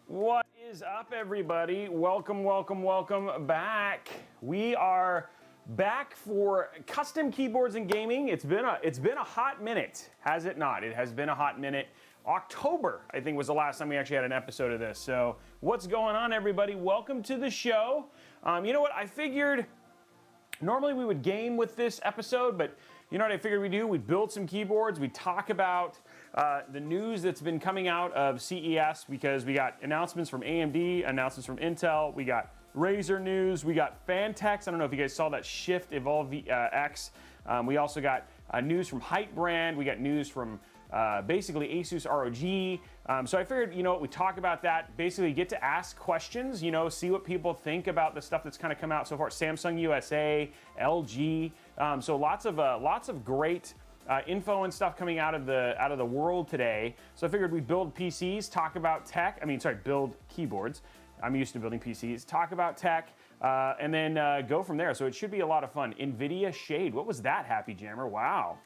What is up, everybody? Welcome back. We are back for custom keyboards and gaming. It's been a hot minute, has it not? It has been a hot minute. October, I think, was the last time we actually had an episode of this. So what's going on, everybody? Welcome to the show. You know what? I figured normally we would game with this episode, but you know what I figured we'd do? We'd build some keyboards. We'd talk about the news that's been coming out of CES, because we got announcements from AMD, announcements from Intel, we got Razer news, we got Fantex. I don't know if you guys saw that Shift Evolve X. We also got news from Hyte brand. We got news from basically Asus ROG. So I figured, you know what, we talk about that, basically get to ask questions, you know, see what people think about the stuff that's kind of come out so far. Samsung USA, LG. So lots of great info and stuff coming out of the world today. So I figured we'd build PCs, talk about tech. Build keyboards. I'm used to building PCs. Talk about tech, and then go from there. So it should be a lot of fun. NVIDIA Shade. What was that, Happy Jammer? Wow.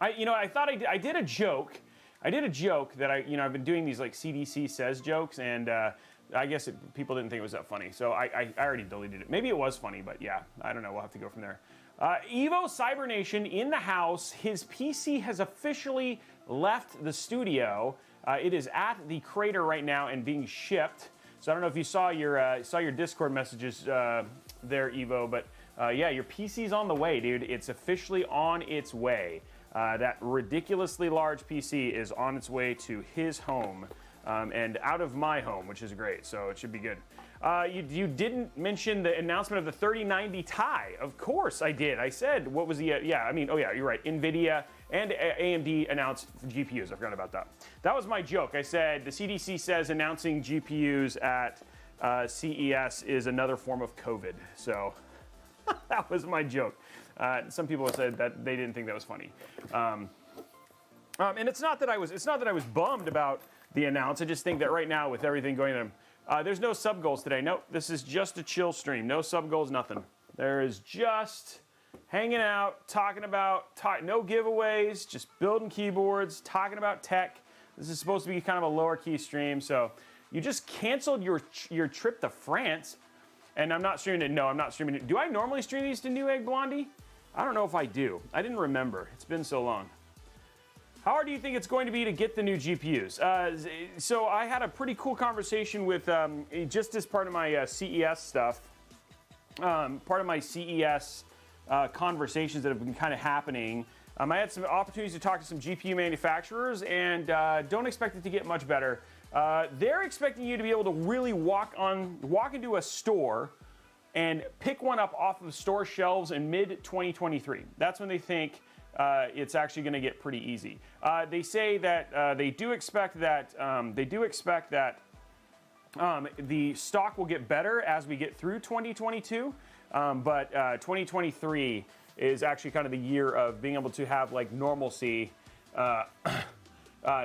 I thought I did a joke. I did a joke that I've been doing these like CDC says jokes, and I guess people didn't think it was that funny. So I already deleted it. Maybe it was funny, but yeah, I don't know. We'll have to go from there. Evo Cybernation in the house. His PC has officially left the studio. It is at the crater right now and being shipped. So I don't know if you saw your Discord messages there, Evo, but yeah, your PC's on the way, dude. It's officially on its way. That ridiculously large PC is on its way to his home and out of my home, which is great. So it should be good. You didn't mention the announcement of the 3090 Ti. Of course I did. I said, what was the, oh yeah, you're right. NVIDIA and AMD announced GPUs. I forgot about that. That was my joke. I said the CDC says announcing GPUs at CES is another form of COVID. So that was my joke. Some people said that they didn't think that was funny. And it's not that I was bummed about the announce. I just think that right now with everything going on, there's no sub goals today. Nope, this is just a chill stream. No sub goals, nothing. There is just hanging out, talking about, no giveaways, just building keyboards, talking about tech. This is supposed to be kind of a lower key stream. So you just canceled your trip to France, and I'm not streaming it. No, I'm not streaming it. Do I normally stream these to Newegg Blondie? I don't know if I do. I didn't remember. It's been so long. How hard do you think it's going to be to get the new GPUs? So I had a pretty cool conversation with, just as part of my CES stuff, part of my CES conversations that have been kind of happening. I had some opportunities to talk to some GPU manufacturers, and don't expect it to get much better. They're expecting you to be able to really walk into a store and pick one up off of store shelves in mid-2023. That's when they think it's actually going to get pretty easy. They say that they do expect that the stock will get better as we get through 2022, but 2023 is actually kind of the year of being able to have like normalcy.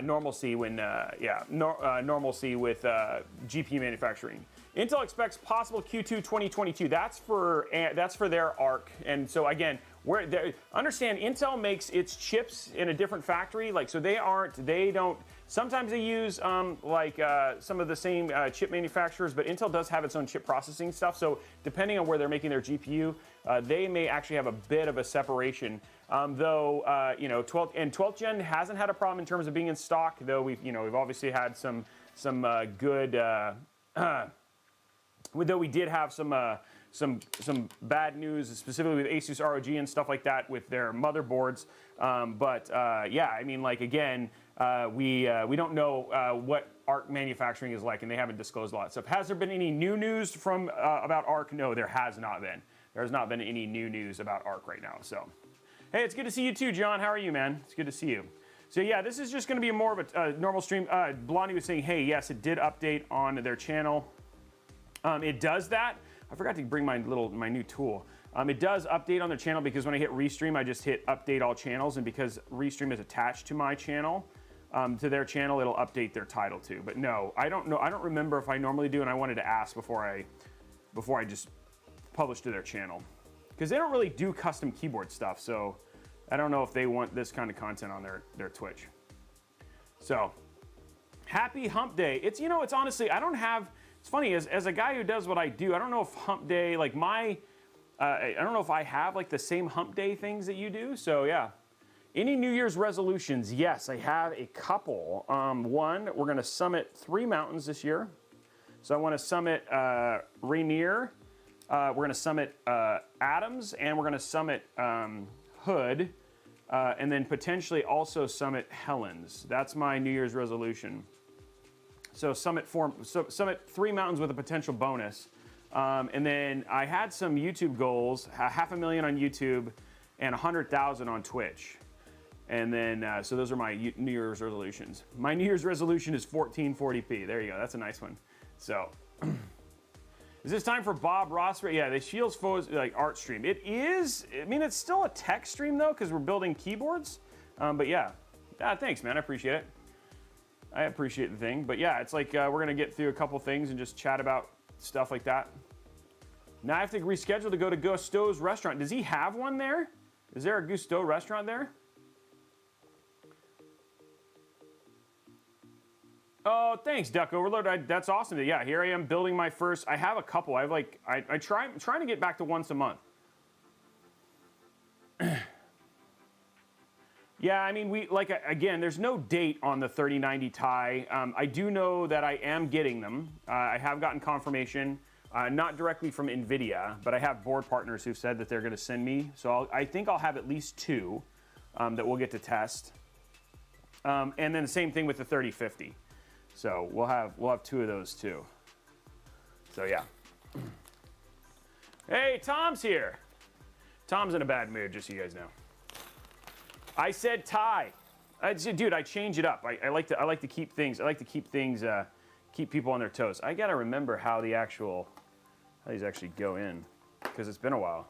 Normalcy with GPU manufacturing. Intel expects possible Q2 2022. That's for their Arc. And so again, understand Intel makes its chips in a different factory. Like, so they don't. Sometimes they use some of the same chip manufacturers, but Intel does have its own chip processing stuff. So depending on where they're making their GPU, they may actually have a bit of a separation. Though 12th gen hasn't had a problem in terms of being in stock. Though we've obviously had some good. Though we did have some bad news, specifically with Asus ROG and stuff like that with their motherboards. Yeah, I mean, like, again, we don't know what Arc manufacturing is like, and they haven't disclosed a lot of stuff. Has there been any new news from about Arc? No, there has not been. There has not been any new news about Arc right now. So, hey, it's good to see you too, John. How are you, man? It's good to see you. So yeah, this is just going to be more of a normal stream. Blondie was saying, hey, yes, it did update on their channel. It does that. I forgot to bring my new tool. It does update on their channel because when I hit restream, I just hit update all channels, and because restream is attached to my channel, to their channel, it'll update their title too. But no, I don't know. I don't remember if I normally do, and I wanted to ask before I just publish to their channel, because they don't really do custom keyboard stuff. So I don't know if they want this kind of content on their Twitch. So Happy hump day. It's, you know, it's honestly, I don't have, it's funny, as a guy who does what I do, I don't know if hump day, like I don't know if I have like the same hump day things that you do. So yeah. Any New Year's resolutions? Yes, I have a couple. One, we're gonna summit 3 mountains this year. So I wanna summit Rainier, we're gonna summit Adams, and we're gonna summit Hood, and then potentially also summit Helens. That's my New Year's resolution. So summit 3 mountains with a potential bonus. And then I had some YouTube goals, 500,000 on YouTube and 100,000 on Twitch. And then, so those are my New Year's resolutions. My New Year's resolution is 1440p. There you go, that's a nice one. So, is this time for Bob Ross? Yeah, the Shields Foes like art stream. It is, I mean, it's still a tech stream though, because we're building keyboards. But yeah, thanks man, I appreciate it. I appreciate the thing. But yeah, it's like we're gonna get through a couple things and just chat about stuff like that. Now I have to reschedule to go to Gusteau's restaurant. Does he have one there? Is there a Gusteau restaurant there? Oh, thanks, Duck Overload. That's awesome. Yeah, here I am building my first. I have a couple. I have like I'm trying to get back to once a month. Yeah, I mean, we like again. There's no date on the 3090 Ti. I do know that I am getting them. I have gotten confirmation, not directly from NVIDIA, but I have board partners who've said that they're going to send me. So I think I'll have at least 2 that we'll get to test. And then the same thing with the 3050. So we'll have 2 of those too. So yeah. Hey, Tom's here. Tom's in a bad mood, just so you guys know. I said tie. Dude, I change it up. I like to keep things. Keep people on their toes. I gotta remember how these actually go in, because it's been a while.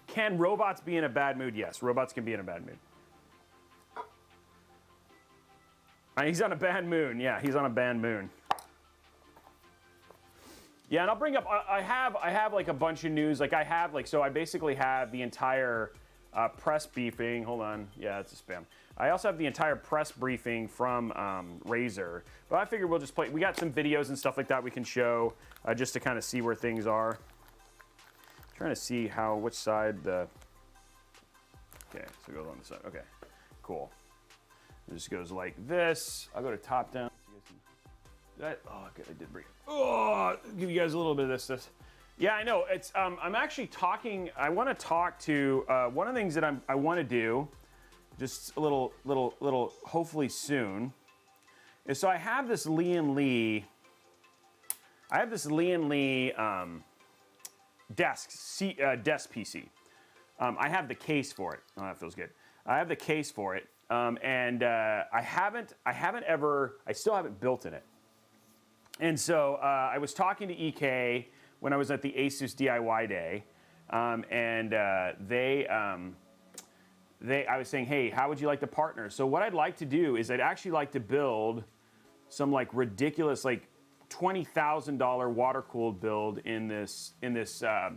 Can robots be in a bad mood? Yes, robots can be in a bad mood. He's on a bad moon. Yeah, he's on a bad moon. Yeah, and I'll bring up. I have like a bunch of news. Like so I basically have the entire press briefing. Hold on. Yeah, it's a spam. I also have the entire press briefing from Razer. But I figured we'll just play. We got some videos and stuff like that we can show just to kind of see where things are. I'm trying to see which side the. Okay, so it goes on the side. Okay, cool. It just goes like this. I'll go to top down. Oh, good, I did bring it. Oh, give you guys a little bit of this. Yeah, I know. It's. I'm actually talking. I want to talk to one of the things that I want to do, just a little. Hopefully soon. Is so I have this Lian Li. I have this Lian Li desk PC. I have the case for it. Oh, that feels good. I have the case for it. And I still haven't built in it. And so I was talking to EK when I was at the Asus DIY day, and I was saying, hey, how would you like to partner? So what I'd like to do is I'd actually like to build some like ridiculous like $20,000 water-cooled build in this Lian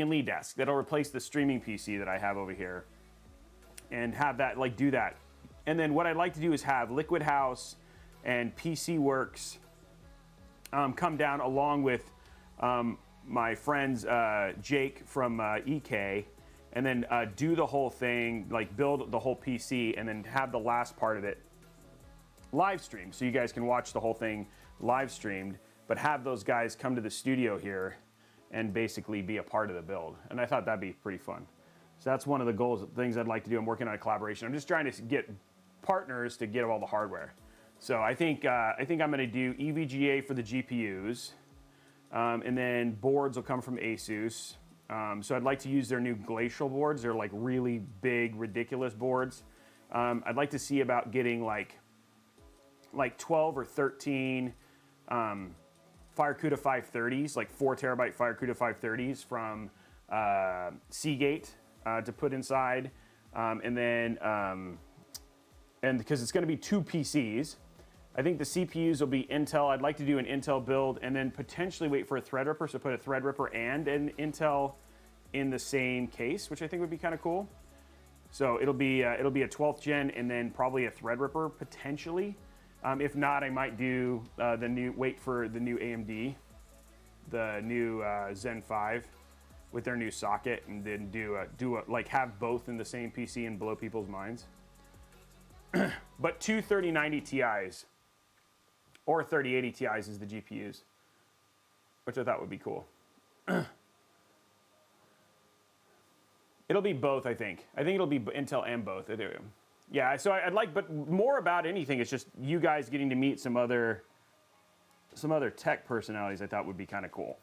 Li desk that'll replace the streaming PC that I have over here. And have that, like, do that. And then what I'd like to do is have Liquid House and PC Works come down along with my friends Jake from EK, and then do the whole thing, like build the whole PC, and then have the last part of it live streamed. So you guys can watch the whole thing live streamed, but have those guys come to the studio here and basically be a part of the build. And I thought that'd be pretty fun. So that's one of the things I'd like to do. I'm working on a collaboration. I'm just trying to get partners to get all the hardware. So I think I'm going to do EVGA for the GPUs, and then boards will come from Asus. So I'd like to use their new Glacial boards. They're like really big, ridiculous boards. I'd like to see about getting like 12 or 13 FireCuda 530s, like 4 terabyte FireCuda 530s from Seagate. To put inside, and because it's going to be 2 PCs, I think the CPUs will be Intel. I'd like to do an Intel build, and then potentially wait for a Threadripper, so put a Threadripper and an Intel in the same case, which I think would be kind of cool. So it'll be a 12th gen and then probably a Threadripper potentially. If not, I might do wait for the new AMD, the new Zen 5 with their new socket, and then like have both in the same PC and blow people's minds. But two 3090 Ti's or 3080 Ti's is the GPUs, which I thought would be cool. It'll be both, I think. I think it'll be Intel and both. Yeah, so I'd like, but more about anything, it's just you guys getting to meet some other tech personalities I thought would be kind of cool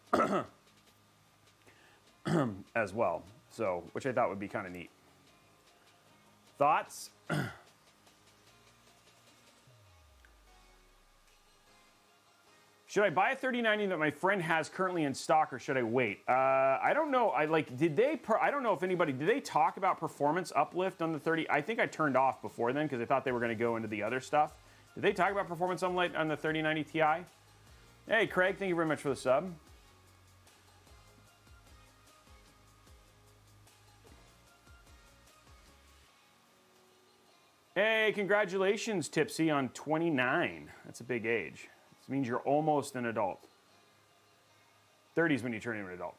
as well. So, which I thought would be kind of neat. Thoughts? Should I buy a 3090 that my friend has currently in stock, or should I wait? I don't know. I don't know if anybody, did they talk about performance uplift on the 30? I think I turned off before then because I thought they were going to go into the other stuff. Did they talk about performance uplift on the 3090 Ti? Hey, Craig, thank you very much for the sub. Hey, congratulations, Tipsy, on 29. That's a big age. This means you're almost an adult. 30 is when you turn into an adult.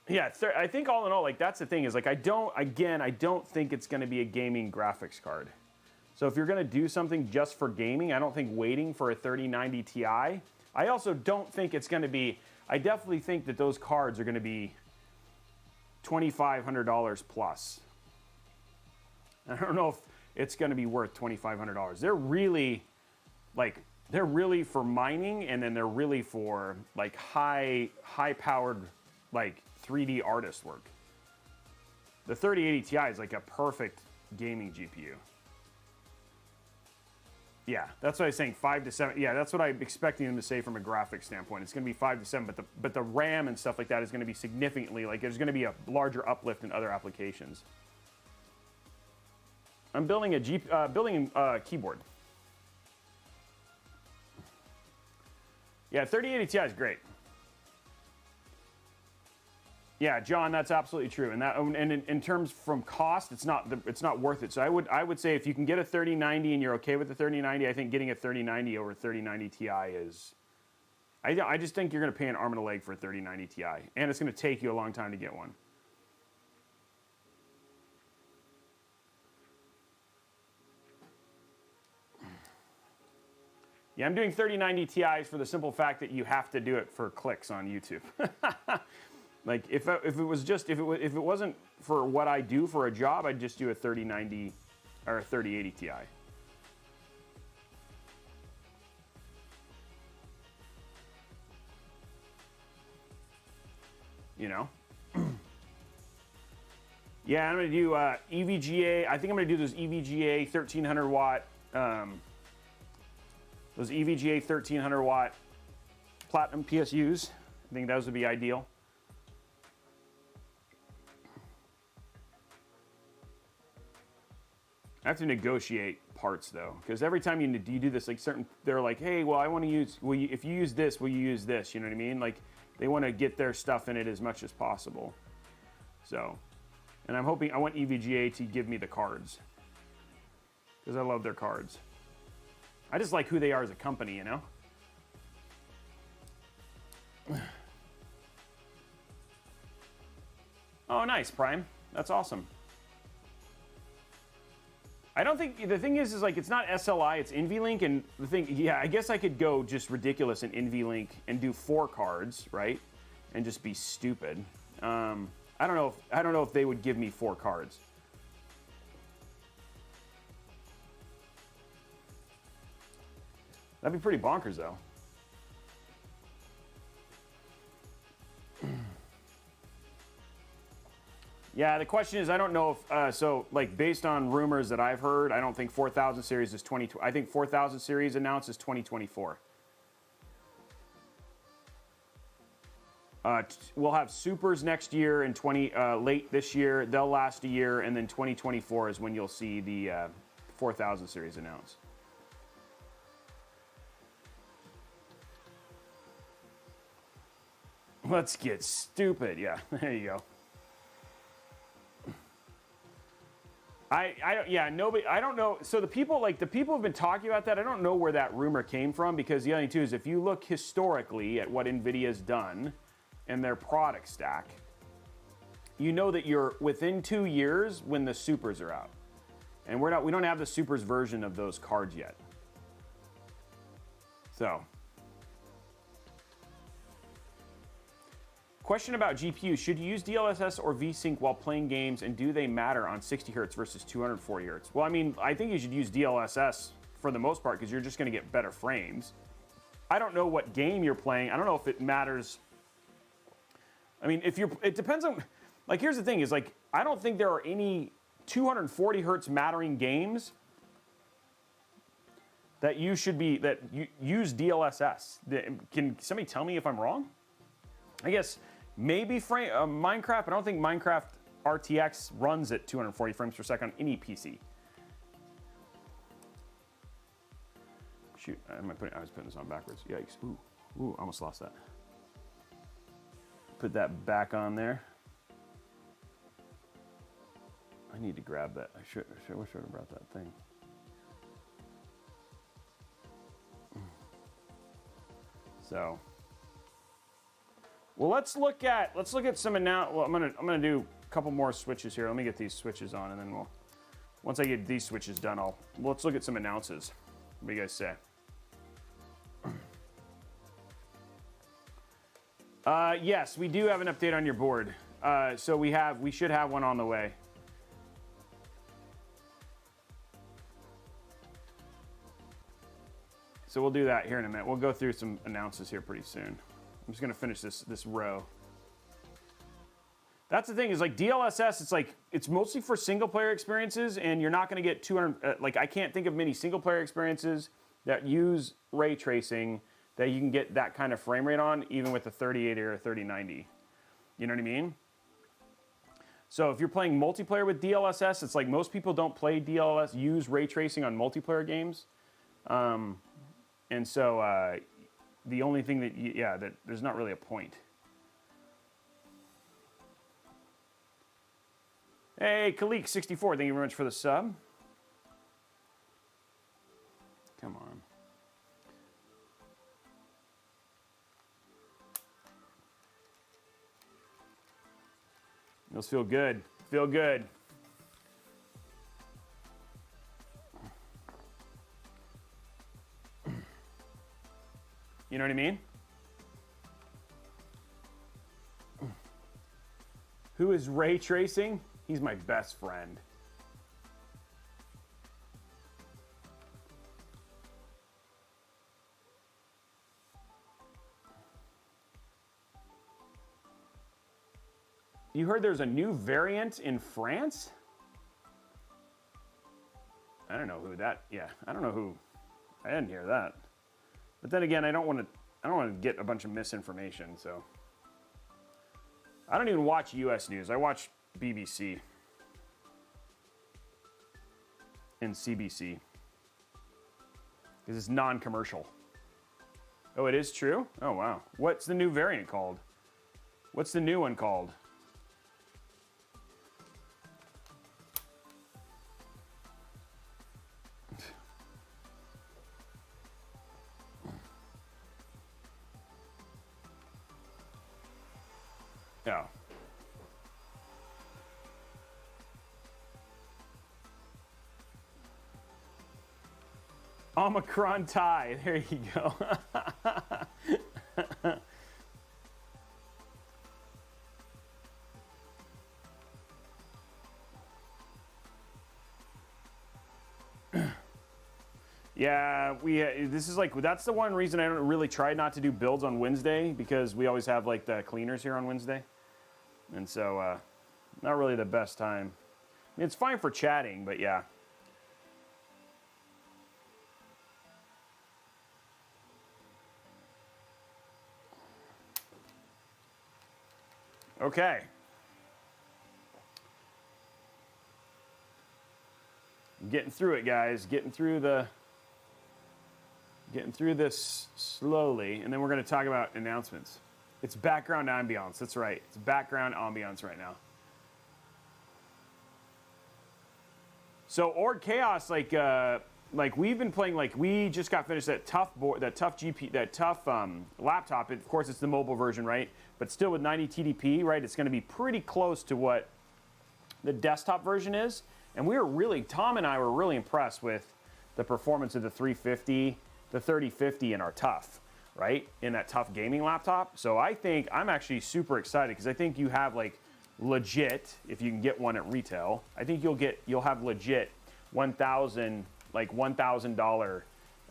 Yeah, I think all in all, like that's the thing is like I don't think it's going to be a gaming graphics card. So if you're going to do something just for gaming, I don't think waiting for a 3090 Ti. I also don't think it's going to be, I definitely think that those cards are going to be $2,500 plus. I don't know if it's going to be worth $2,500. They're really for mining, and then they're really for like high powered like 3D artist work. The 3080 Ti is like a perfect gaming GPU. Yeah, that's what I was saying, 5 to 7. Yeah, that's what I'm expecting them to say from a graphics standpoint. It's going to be 5 to 7, but the RAM and stuff like that is going to be significantly, like there's going to be a larger uplift in other applications. I'm building a keyboard. Yeah, 3080 Ti is great. Yeah, John, that's absolutely true. And in terms from cost, it's not worth it. So I would say if you can get a 3090 and you're okay with the 3090, I think getting a 3090 over 3090 Ti is. I just think you're going to pay an arm and a leg for a 3090 Ti, and it's going to take you a long time to get one. Yeah, I'm doing 3090 Ti's for the simple fact that you have to do it for clicks on YouTube. Like if it wasn't for what I do for a job, I'd just do a 3090 or a 3080 Ti. You know? Yeah, I'm gonna do EVGA. I think I'm gonna do those EVGA 1300 watt. Those EVGA 1300 watt platinum PSUs. I think those would be ideal. I have to negotiate parts though, because every time you do this, like they're like, hey, well, I want to use, if you use this, will you use this? You know what I mean? Like they want to get their stuff in it as much as possible. So, and I want EVGA to give me the cards because I love their cards. I just like who they are as a company, you know? Oh, nice, Prime. That's awesome. I don't think, the thing is like, it's not SLI, it's NVLink, and the thing, yeah, I guess I could go just ridiculous in NVLink and do 4 cards, right? And just be stupid. I don't know if they would give me 4 cards. That'd be pretty bonkers, though. Yeah, the question is, I don't know if, so, like, based on rumors that I've heard, I don't think 4000 series is I think 4000 series announced is 2024. We'll have supers next year and late this year. They'll last a year, and then 2024 is when you'll see the 4000 series announced. Let's get stupid. Yeah, there you go. Yeah, nobody, I don't know. So the people who've been talking about that, I don't know where that rumor came from, because the other thing too is if you look historically at what NVIDIA's done in their product stack, you know that you're within 2 years when the supers are out. And we don't have the supers version of those cards yet. So. Question about GPU. Should you use DLSS or Vsync while playing games, and do they matter on 60 hertz versus 240 hertz? Well, I mean, I think you should use DLSS for the most part, because you're just going to get better frames. I don't know what game you're playing. I don't know if it matters. I mean, it depends on, like, here's the thing is, like, I don't think there are any 240 hertz mattering games that you use DLSS. Can somebody tell me if I'm wrong? I guess maybe Minecraft, but I don't think Minecraft RTX runs at 240 frames per second on any PC. Shoot, I was putting this on backwards. Yikes. Ooh, almost lost that. Put that back on there. I need to grab that. I wish I would have brought that thing. So, well, let's look at some Well, I'm gonna do a couple more switches here. Let me get these switches on, and then once I get these switches done, let's look at some announces. What do you guys say? Yes, we do have an update on your board. So we should have one on the way. So we'll do that here in a minute. We'll go through some announces here pretty soon. I'm just gonna finish this row. That's the thing is, like, DLSS, it's mostly for single player experiences, and you're not gonna get 200, I can't think of many single player experiences that use ray tracing that you can get that kind of frame rate on, even with a 3080 or a 3090. You know what I mean? So if you're playing multiplayer with DLSS, it's like most people don't use ray tracing on multiplayer games. And so the only thing that there's not really a point. Hey, Kalik64, thank you very much for the sub. Come on. Those feel good. Feel good. You know what I mean? Who is ray tracing? He's my best friend. You heard there's a new variant in France? I don't know who that, I don't know who, I didn't hear that. But then again, I don't want to get a bunch of misinformation, so. I don't even watch US news. I watch BBC and CBC because it's non-commercial. Oh, it is true? Oh, wow. What's the new variant called? What's the new one called? Oh. Omicron tie. There you go. Yeah, this is that's the one reason I don't really try not to do builds on Wednesday, because we always have the cleaners here on Wednesday. And so, not really the best time. I mean, it's fine for chatting, but yeah. Okay. Getting through it, guys. Getting through this slowly, and then we're going to talk about announcements. It's background ambiance. That's right. It's background ambiance right now. So Org Chaos, like we've been playing, like we just got finished that tough board, that tough laptop. Of course, it's the mobile version, right? But still with 90 TDP, right? It's going to be pretty close to what the desktop version is. And we were really, Tom and I were really impressed with the performance of the 350, the 3050 in our tough, right? In that tough gaming laptop. So I think I'm actually super excited because I think you have like legit, if you can get one at retail, I think you'll have legit $1,000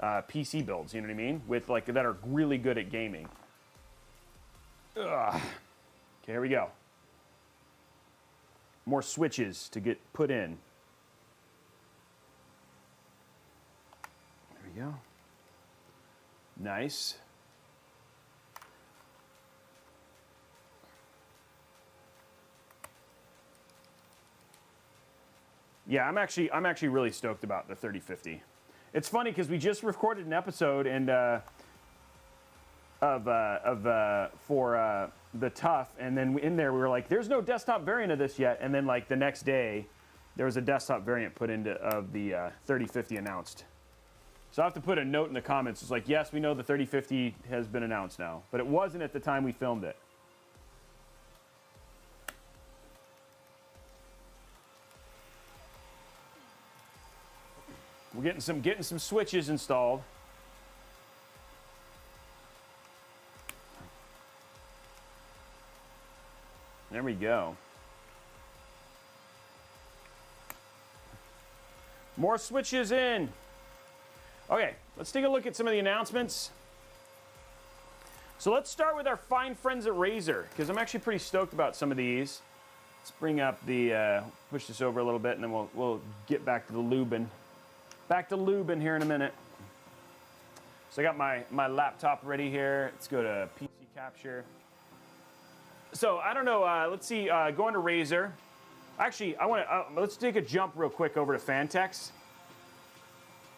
PC builds, you know what I mean? With like that are really good at gaming. Ugh. Okay, here we go. More switches to get put in. There we go. Nice. Yeah, I'm actually really stoked about the 3050. It's funny because we just recorded an episode and for the tough, and then in there we were like, "There's no desktop variant of this yet," and then like the next day, there was a desktop variant put into of the 3050 announced. So I have to put a note in the comments. It's like, yes, we know the 3050 has been announced now, but it wasn't at the time we filmed it. We're getting some switches installed. There we go. More switches in. Okay, let's take a look at some of the announcements. So let's start with our fine friends at Razer, because I'm actually pretty stoked about some of these. Let's bring up the, push this over a little bit, and then we'll get back to the lubing. Back to lubing here in a minute. So I got my laptop ready here. Let's go to PC Capture. So I don't know, let's see, going to Razer. Actually, let's take a jump real quick over to Fantex.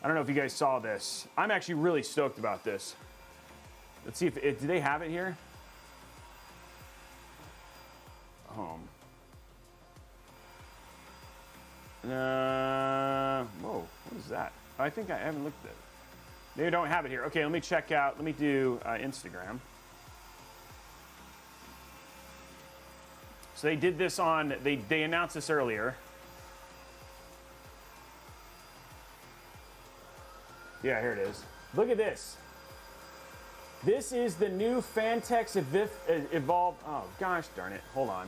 I don't know if you guys saw this. I'm actually really stoked about this. Let's see if do they have it here? Whoa, what is that? I think I haven't looked at it. They don't have it here. Okay, let me check out, let me do Instagram. So they did this on, they announced this earlier. Yeah, here it is. Look at this. This is the new Fantex Evolve. Oh, gosh darn it. Hold on.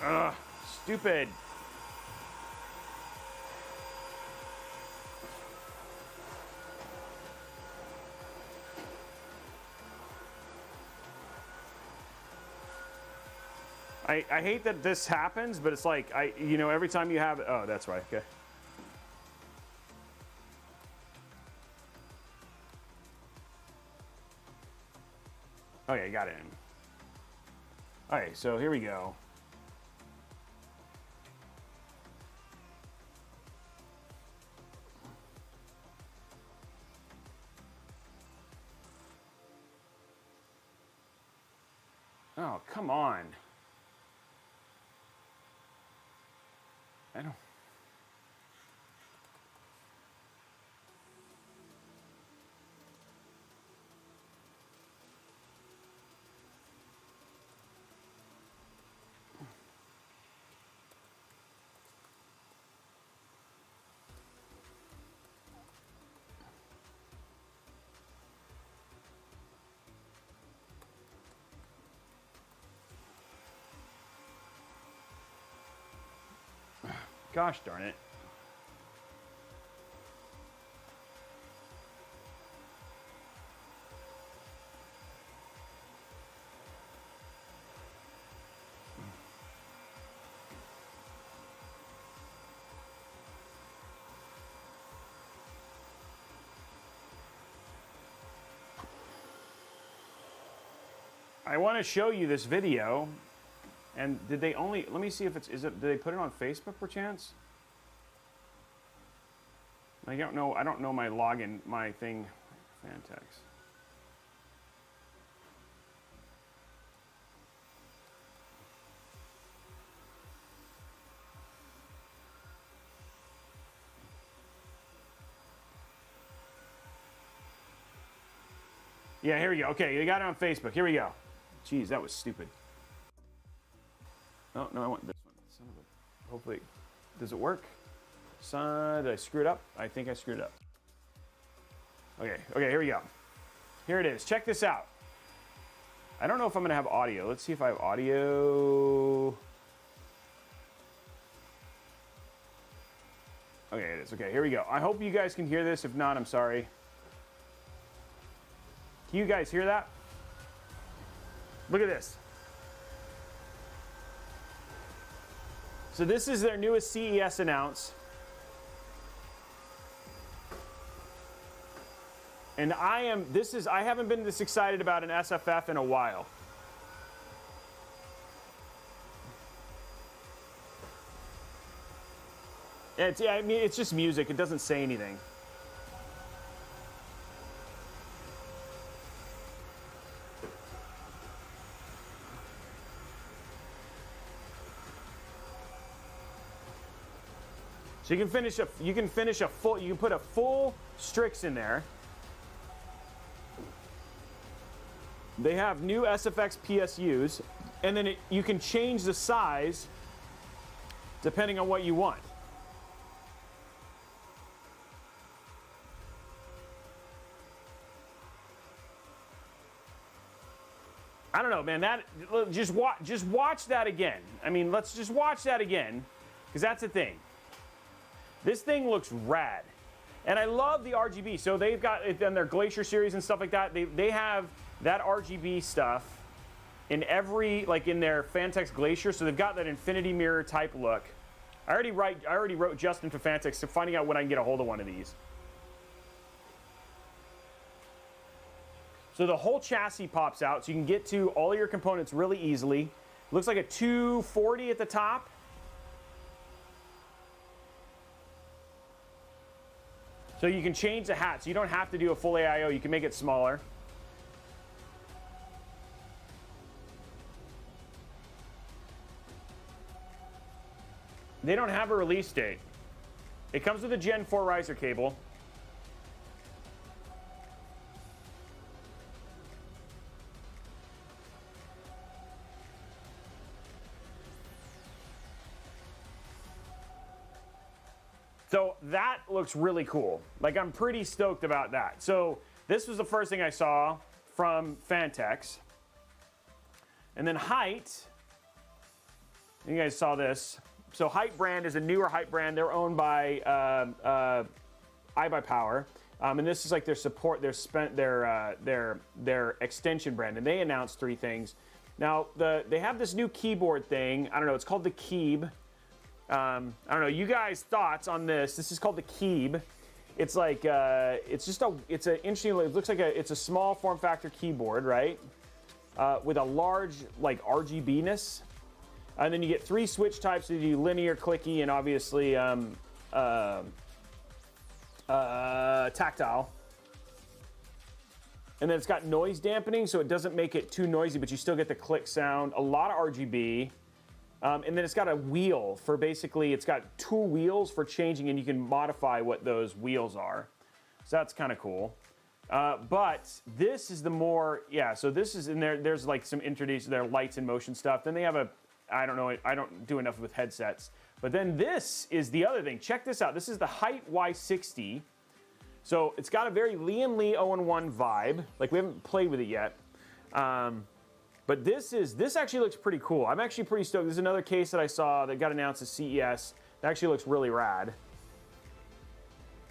Ugh, stupid. I hate that this happens, but it's like, every time you have it, oh, that's right, okay. Okay, got it in. All right, so here we go. Oh, come on. I don't. Gosh darn it. I want to show you this video, and did they only, let me see if it's, did they put it on Facebook perchance? I don't know my login, my thing, Fantex. Yeah, here we go. Okay, they got it on Facebook. Here we go. Jeez, that was stupid. Oh, no, I want this one. Son of a, hopefully, does it work? Son, did I screw it up? I think I screwed it up. Okay, here we go. Here it is. Check this out. I don't know if I'm going to have audio. Let's see if I have audio. Okay, it is. Okay, here we go. I hope you guys can hear this. If not, I'm sorry. Can you guys hear that? Look at this. So this is their newest CES announce. And I haven't been this excited about an SFF in a while. I mean, it's just music. It doesn't say anything. So you can put a full Strix in there. They have new SFX PSUs, and then you can change the size depending on what you want. I don't know, man. Just watch that again. I mean, let's just watch that again, because that's the thing. This thing looks rad. And I love the RGB. So they've got it in their Glacier series and stuff like that. They have that RGB stuff in every, like in their Fantex Glacier. So they've got that infinity mirror type look. I already wrote Justin for Fantex, so finding out when I can get a hold of one of these. So the whole chassis pops out, so you can get to all your components really easily. Looks like a 240 at the top. So you can change the hat, so you don't have to do a full AIO. You can make it smaller. They don't have a release date. It comes with a Gen 4 riser cable. So that looks really cool. Like, I'm pretty stoked about that. So this was the first thing I saw from Fantex. And then Hyte, you guys saw this. So Hyte brand is a newer Hyte brand. They're owned by iBuyPower. And this is like their support, their extension brand. And they announced 3 things. Now, they have this new keyboard thing. I don't know, it's called the Keeb. I don't know, you guys' thoughts on this. This is called the Keeb. It's like, it's an interesting, it looks like it's a small form factor keyboard, right? With a large, like, RGB-ness. And then you get 3 switch types. So you do linear, clicky, and obviously tactile. And then it's got noise dampening, so it doesn't make it too noisy, but you still get the click sound. A lot of RGB. And then it's got a wheel for basically, it's got 2 wheels for changing, and you can modify what those wheels are. So that's kind of cool. But this is the more, yeah, so this is in there. There's like some introduced, their lights and motion stuff. Then they have a, I don't know, I don't do enough with headsets. But then this is the other thing. Check this out. This is the Hyte Y60. So it's got a very Liam Lee 0-1 vibe. Like, we haven't played with it yet. But this actually looks pretty cool. I'm actually pretty stoked. This is another case that I saw that got announced at CES. That actually looks really rad.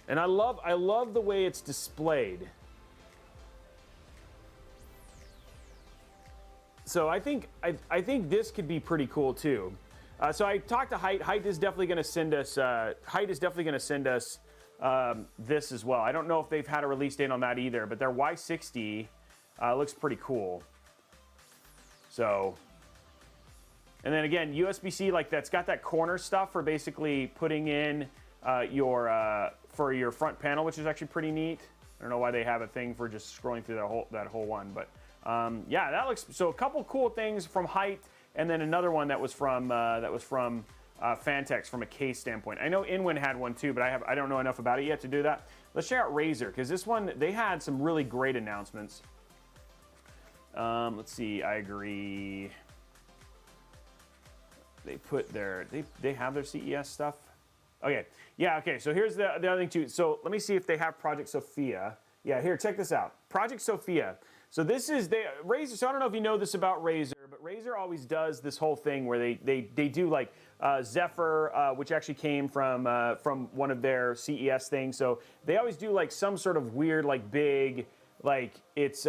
And I love the way it's displayed. So I think this could be pretty cool too. So I talked to Hyte. Hyte is definitely going to send us. This as well. I don't know if they've had a release date on that either, but their Y60 looks pretty cool. So, and then again, USB-C, like that's got that corner stuff for basically putting in for your front panel, which is actually pretty neat. I don't know why they have a thing for just scrolling through that whole one, but yeah, that looks so. A couple cool things from Hyte, and then another one that was from Fantex from a case standpoint. I know Inwin had one too, but I don't know enough about it yet to do that. Let's check out Razer, because this one, they had some really great announcements. Let's see, I agree. They put they have their CES stuff. Okay, yeah, okay, so here's the other thing too. So let me see if they have Project Sophia. Yeah, here, check this out. Project Sophia. So this is, Razer, so I don't know if you know this about Razer, but Razer always does this whole thing where they do like Zephyr, which actually came from one of their CES things. So they always do like some sort of weird, like big, like it's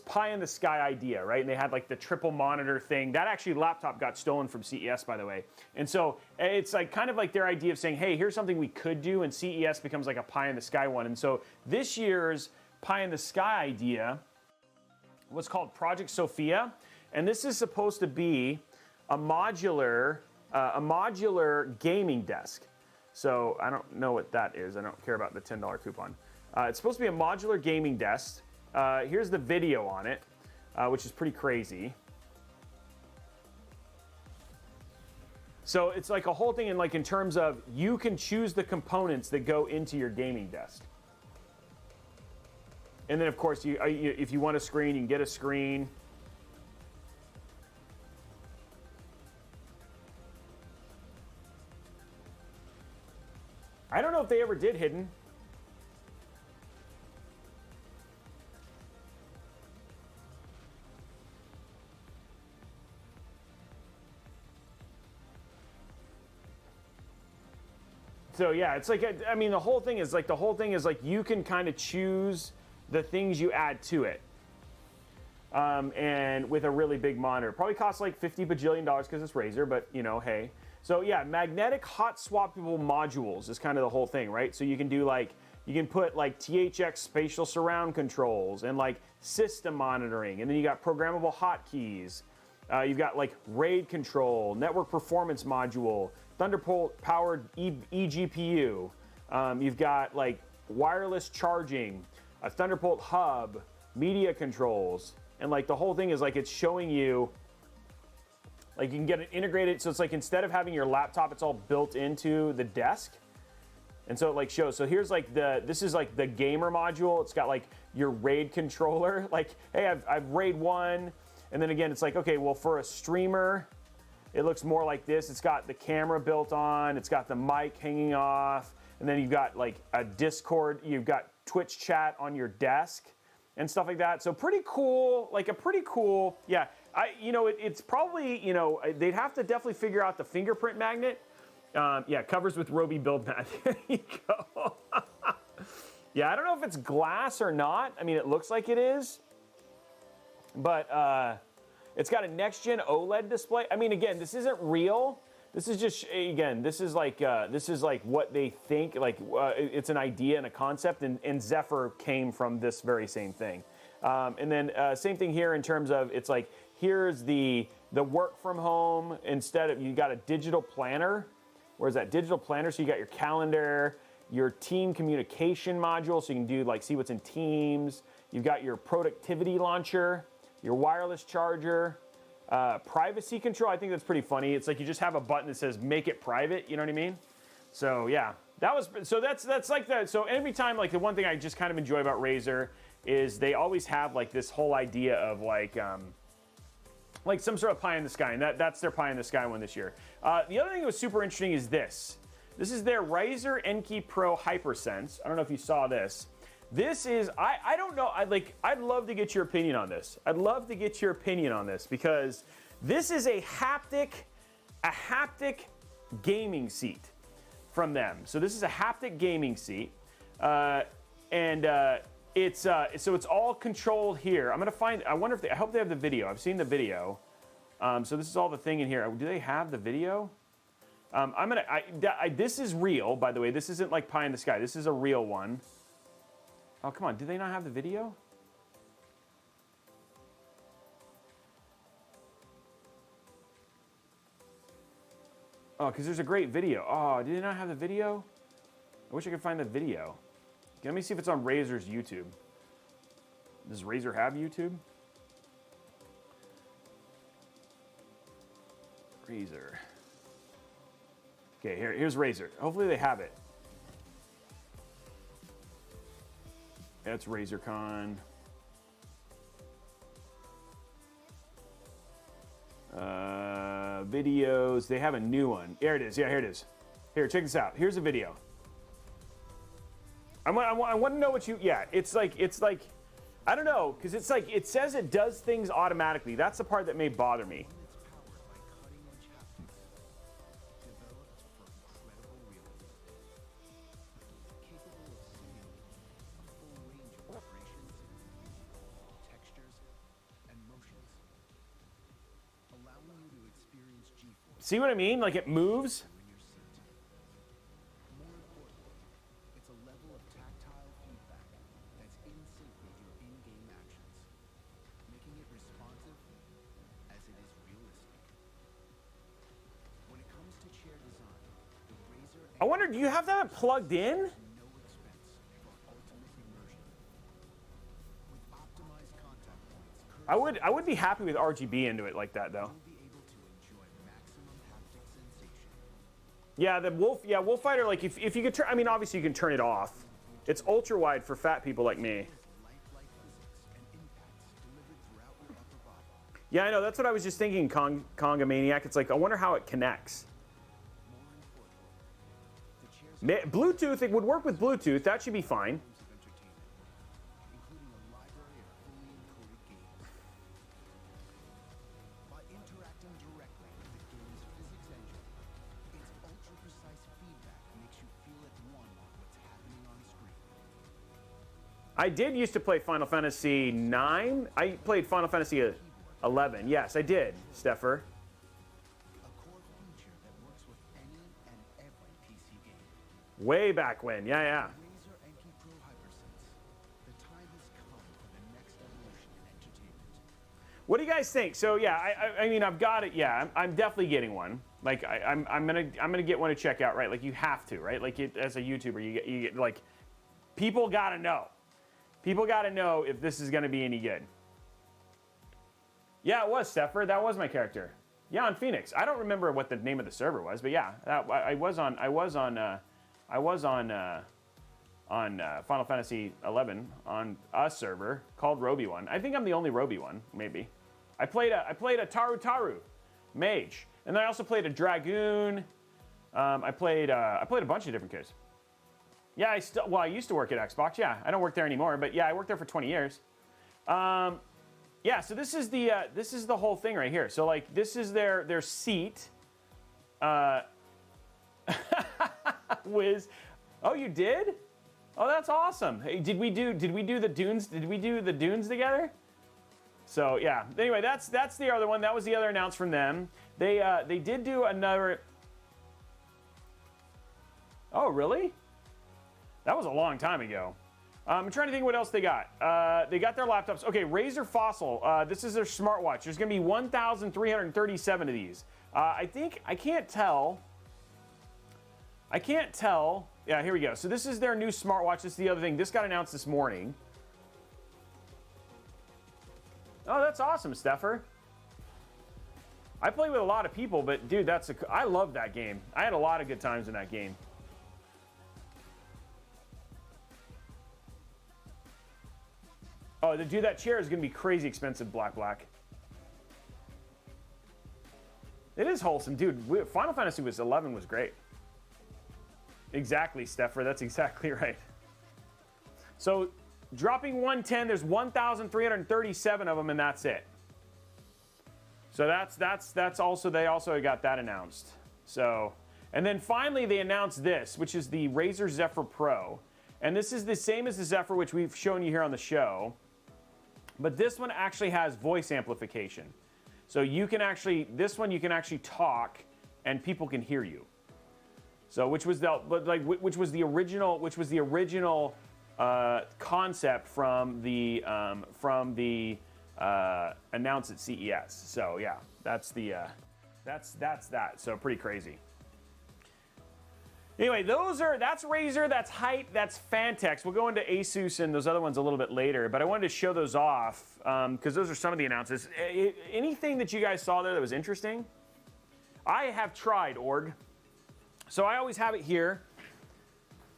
pie in the sky idea, right? And they had like the triple monitor thing. That actually laptop got stolen from CES, by the way. And so it's like kind of like their idea of saying, hey, here's something we could do, and CES becomes like a pie in the sky one. And so this year's pie in the sky idea was called Project Sophia, and this is supposed to be a modular gaming desk. So I don't know what that is. I don't care about the $10 coupon. It's supposed to be a modular gaming desk. Here's the video on it, which is pretty crazy. So it's like a whole thing in terms of you can choose the components that go into your gaming desk. And then, of course, if you want a screen, you can get a screen. I don't know if they ever did hidden. So yeah, it's like, I mean, the whole thing is like you can kind of choose the things you add to it. And with a really big monitor. Probably costs like $50 bajillion because it's Razer, but you know, hey. So yeah, magnetic hot swappable modules is kind of the whole thing, right? So you can do like, you can put like THX spatial surround controls and like system monitoring, and then you got programmable hotkeys. You've got like RAID control, network performance module, Thunderbolt powered eGPU. You've got like wireless charging, a Thunderbolt hub, media controls, and like the whole thing is like it's showing you like you can get it integrated. So it's like instead of having your laptop, it's all built into the desk. And so it like shows. So here's like this is like the gamer module. It's got like your RAID controller. Like, hey, I've RAID 1. And then again, it's like, okay, well, for a streamer, it looks more like this. It's got the camera built on. It's got the mic hanging off. And then you've got like a Discord. You've got Twitch chat on your desk and stuff like that. So pretty cool, like a pretty cool, yeah. It's probably, they'd have to definitely figure out the fingerprint magnet. Yeah, covers with Robey build mat. There you go. Yeah, I don't know if it's glass or not. I mean, it looks like it is. But it's got a next-gen OLED display. I mean, again, this isn't real. This is just, again, this is like what they think. Like, it's an idea and a concept, and Zephyr came from this very same thing. And then same thing here in terms of it's like, here's the work from home. Instead of, you got a digital planner. Where's that digital planner? So you got your calendar, your team communication module, so you can do like see what's in Teams. You've got your productivity launcher, your wireless charger, privacy control. I think that's pretty funny. It's like you just have a button that says make it private. You know what I mean? So yeah, that's like that. So every time, like the one thing I just kind of enjoy about Razer is they always have like this whole idea of like some sort of pie in the sky, and that's their pie in the sky one this year. The other thing that was super interesting is this. This is their Razer NK Pro HyperSense. I don't know if you saw this. This is, I don't know, I'd love to get your opinion on this. I'd love to get your opinion on this because this is a haptic gaming seat. from them. So this is a haptic gaming seat, it's so it's all controlled here. I'm gonna find. I wonder if I hope they have the video. I've seen the video. So this is all the thing in here. Do they have the video? This is real, by the way. This isn't like pie in the sky. This is a real one. Oh, come on. Do they not have the video? Oh, because there's a great video. Oh, did they not have the video? I wish I could find the video. Let me see if it's on Razer's YouTube. Does Razer have YouTube? Razer. Okay, here's Razer. Hopefully they have it. That's RazerCon. Videos. They have a new one. Here it is. Yeah, here it is. Here, check this out. Here's a video. I want to know what you. Yeah, it's like I don't know, because it's like it says it does things automatically. That's the part that may bother me. See what I mean? Like it moves. It's a level of tactile feedback that's in sync with your in-game actions, making it responsive as it is realistic. When it comes to chair design, the Razer I wonder, do you have that plugged in? no expense for ultimate immersion. With optimized contact points, I would be happy with RGB into it like that though. Yeah, the Wolf Fighter, like if you could turn, I mean, obviously you can turn it off. It's ultra wide for fat people like me. Yeah, I know, that's what I was just thinking, Conga Maniac. It's like, I wonder how it connects. Bluetooth, it would work with Bluetooth, that should be fine. I did used to play Final Fantasy 9. I played Final Fantasy 11. Yes, I did, Steffer. Way back when. Yeah, yeah. What do you guys think? So yeah, I mean, I've got it. Yeah, I'm definitely getting one. Like I'm gonna get one to check out. Right? Like you have to. Right? Like as a YouTuber, you get like people gotta know. People got to know if this is going to be any good. Yeah, it was Steffer. That was my character. Yeah, on Phoenix. I don't remember what the name of the server was, but yeah, I was on Final Fantasy 11 on a server called Robey one. I think I'm the only Robey one, maybe. I played a Taru mage, and then I also played a Dragoon. I played a bunch of different characters. Yeah, I used to work at Xbox. Yeah, I don't work there anymore, but yeah, I worked there for 20 years. Yeah, so this is the whole thing right here. So like this is their seat. Wiz. Oh, you did? Oh, that's awesome. Hey, did we do the dunes? Did we do the dunes together? So yeah. Anyway, that's the other one. That was the other announce from them. They did do another. Oh, really? That was a long time ago. I'm trying to think what else they got. They got their laptops. Okay, Razer Fossil. This is their smartwatch. There's going to be 1,337 of these. I can't tell. Yeah, here we go. So this is their new smartwatch. This is the other thing. This got announced this morning. Oh, that's awesome, Steffer. I play with a lot of people, but dude, I love that game. I had a lot of good times in that game. Oh, dude, that chair is going to be crazy expensive, Black. It is wholesome. Dude, Final Fantasy 11 was great. Exactly, Steffer. That's exactly right. So, dropping 110, there's 1,337 of them, and that's it. So that's also, they also got that announced. So, And then finally, they announced this, which is the Razer Zephyr Pro. And this is the same as the Zephyr, which we've shown you here on the show. But this one actually has voice amplification. So you can actually, this one you can actually talk and people can hear you. So which was the original concept from the announced at CES. So yeah, that's that. So pretty crazy. Anyway, that's Razer, that's Hyte, that's Fantex. We'll go into Asus and those other ones a little bit later, but I wanted to show those off because those are some of the announcements. Anything that you guys saw there that was interesting? I have tried, Org. So I always have it here.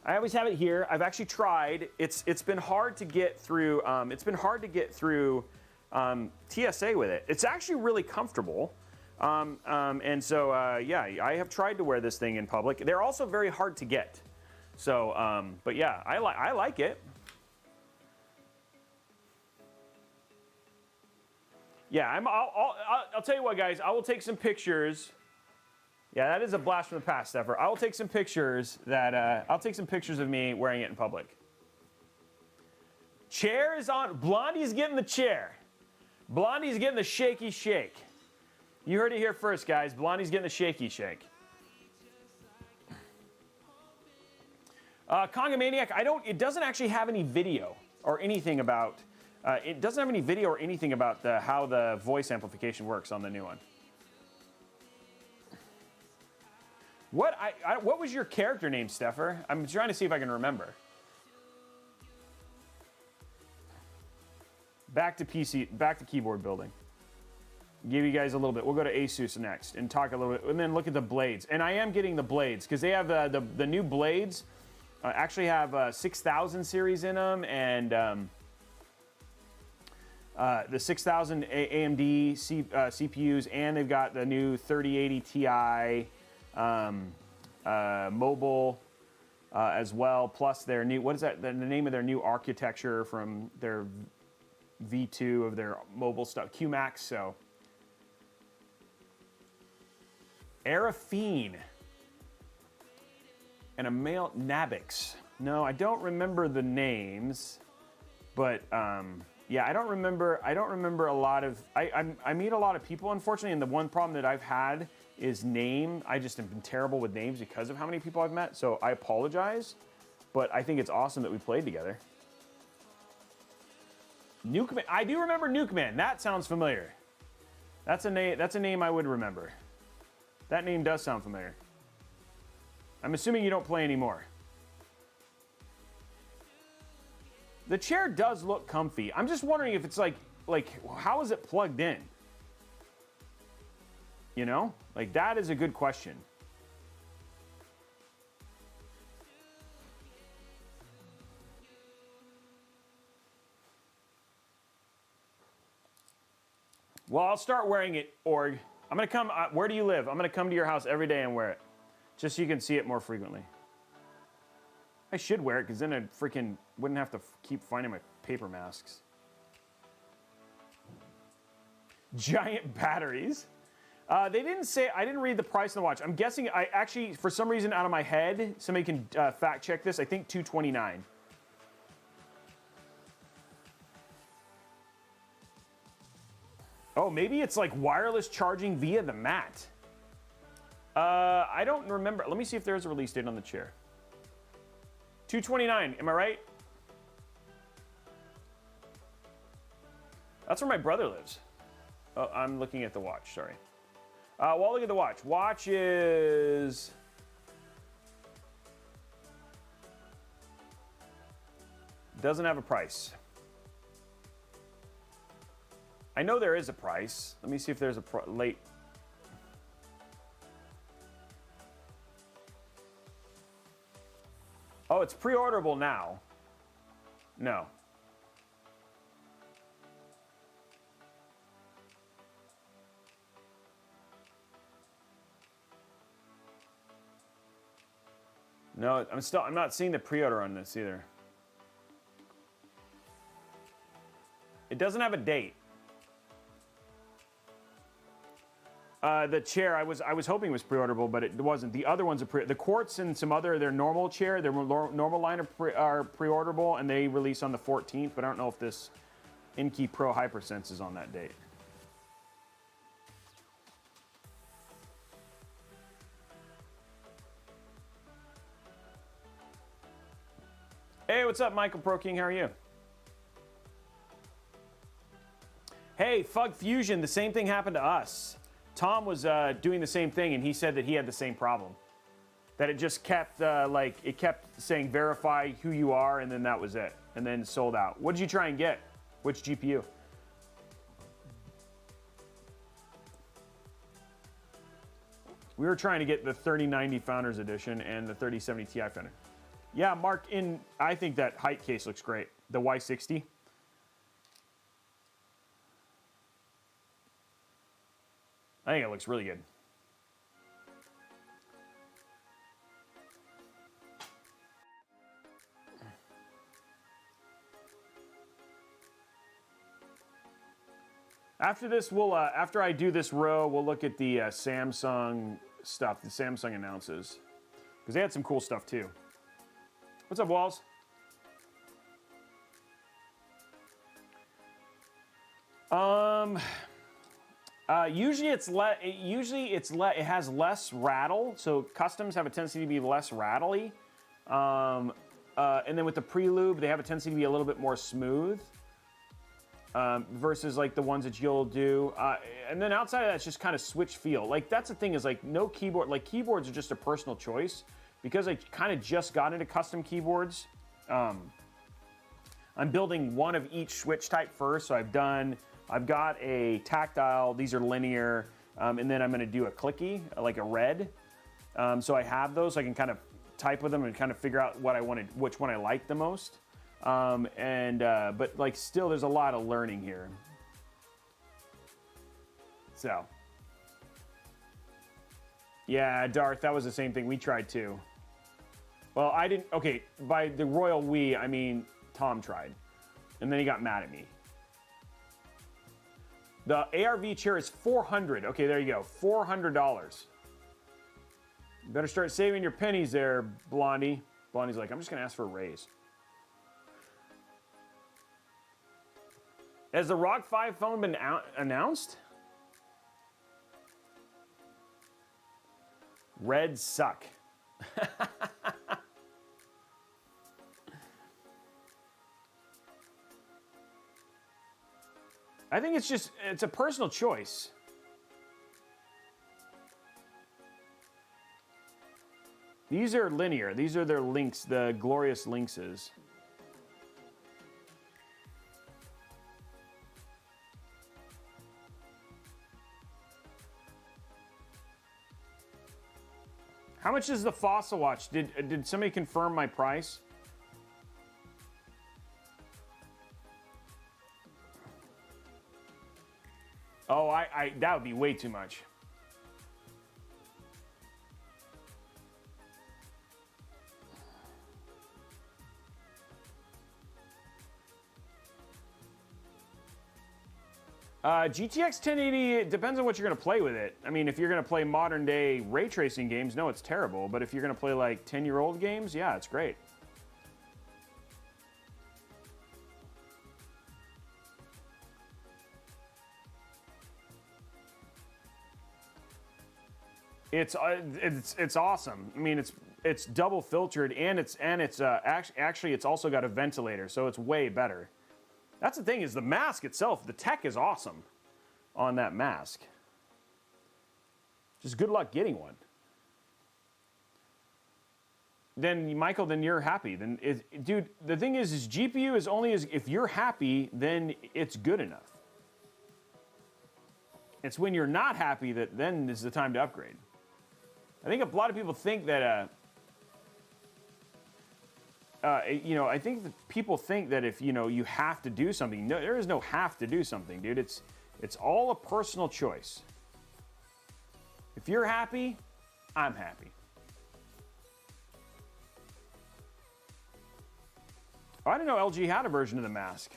I've actually tried. It's been hard to get through. TSA with it. It's actually really comfortable. And so, yeah, I have tried to wear this thing in public. They're also very hard to get. So, but yeah, I like it. Yeah, I'll tell you what, guys. I will take some pictures. Yeah, that is a blast from the past, Zephyr. I will take some pictures I'll take some pictures of me wearing it in public. Chair is on. Blondie's getting the chair. Blondie's getting the shaky shake. You heard it here first, guys. Blondie's getting the shaky shake. Conga Maniac, it doesn't actually have any video or anything about, how the voice amplification works on the new one. What was your character name, Steffer? I'm trying to see if I can remember. Back to keyboard building. Give you guys a little bit. We'll go to Asus next and talk a little bit, and then look at the blades. And I am getting the blades because they have the new blades. Actually have 6000 series in them, and the 6000 AMD CPUs, and they've got the new 3080 Ti mobile as well. Plus their new, what is that? The name of their new architecture from their V2 of their mobile stuff, QMax. So. Arafine and a male Nabix. No, I don't remember the names, but yeah, I don't remember a lot of. I meet a lot of people, unfortunately, and the one problem that I've had is name. I just have been terrible with names because of how many people I've met. So I apologize, but I think it's awesome that we played together. Nukeman. I do remember Nukeman. That sounds familiar. That's a name. That's a name I would remember. That name does sound familiar. I'm assuming you don't play anymore. The chair does look comfy. I'm just wondering if it's like how is it plugged in? You know? Like, that is a good question. Well, I'll start wearing it, Org. I'm gonna come, where do you live? I'm gonna come to your house every day and wear it. Just so you can see it more frequently. I should wear it, because then I freaking wouldn't have to keep finding my paper masks. Giant batteries. They didn't say, I didn't read the price of the watch. I'm guessing, I actually, for some reason out of my head, somebody can fact check this, I think $229. Oh, maybe it's like wireless charging via the mat. I don't remember. Let me see if there's a release date on the chair. $229, am I right? That's where my brother lives. Oh, I'm looking at the watch, sorry. Well, I'll look at the watch. Watch is... doesn't have a price. I know there is a price. Let me see if there's a late. Oh, it's pre-orderable now. No. No, I'm not seeing the pre-order on this either. It doesn't have a date. The chair, I was hoping was pre-orderable, but it wasn't. The other ones are the Quartz and some other their normal chair, their normal line are pre-orderable, and they release on the 14th. But I don't know if this NCustom Pro HyperSense is on that date. Hey, what's up, Michael Pro King? How are you? Hey, Fug Fusion, the same thing happened to us. Tom was doing the same thing, and he said that he had the same problem. That it just kept, it kept saying verify who you are, and then that was it. And then sold out. What did you try and get? Which GPU? We were trying to get the 3090 Founders Edition and the 3070 Ti Founder. Yeah, Mark, I think that Hyte case looks great. The Y60. I think it looks really good. After this, after I do this row, we'll look at the Samsung stuff. The Samsung announces, because they had some cool stuff too. What's up, Walls? Usually it has less rattle, so customs have a tendency to be less rattly. And then with the pre-lube, they have a tendency to be a little bit more smooth. Versus like the ones that you'll do. And then outside of that, it's just kind of switch feel. Like that's the thing is like no keyboard, like keyboards are just a personal choice. Because I kind of just got into custom keyboards, I'm building one of each switch type first. So I've got a tactile, these are linear, and then I'm gonna do a clicky, like a red. So I have those, so I can kind of type with them and kind of figure out what I wanted, which one I like the most. But like still there's a lot of learning here. So. Yeah, Darth, that was the same thing we tried too. Well, I didn't, okay, by the Royal We, I mean, Tom tried. And then he got mad at me. The ARV chair is $400. Okay, there you go, $400. You better start saving your pennies there, Blondie. Blondie's like, I'm just gonna ask for a raise. Has the ROG 5 phone been announced? Reds suck. I think it's a personal choice. These are linear. These are their Lynx, the glorious Lynxes. How much is the Fossil watch? Did somebody confirm my price? Oh, that would be way too much. GTX 1080, it depends on what you're going to play with it. I mean, if you're going to play modern day ray tracing games, no, it's terrible. But if you're going to play like 10-year-old games, yeah, it's great. It's awesome. I mean, it's double filtered and it's actually it's also got a ventilator, so it's way better. That's the thing is the mask itself, the tech is awesome on that mask. Just good luck getting one. Then Michael, then you're happy. Then dude, the thing is GPU is only as if you're happy, then it's good enough. It's when you're not happy that then is the time to upgrade. I think a lot of people think that I think that people think that if, you have to do something. No, there is no have to do something, dude. It's all a personal choice. If you're happy, I'm happy. I didn't know LG had a version of the mask.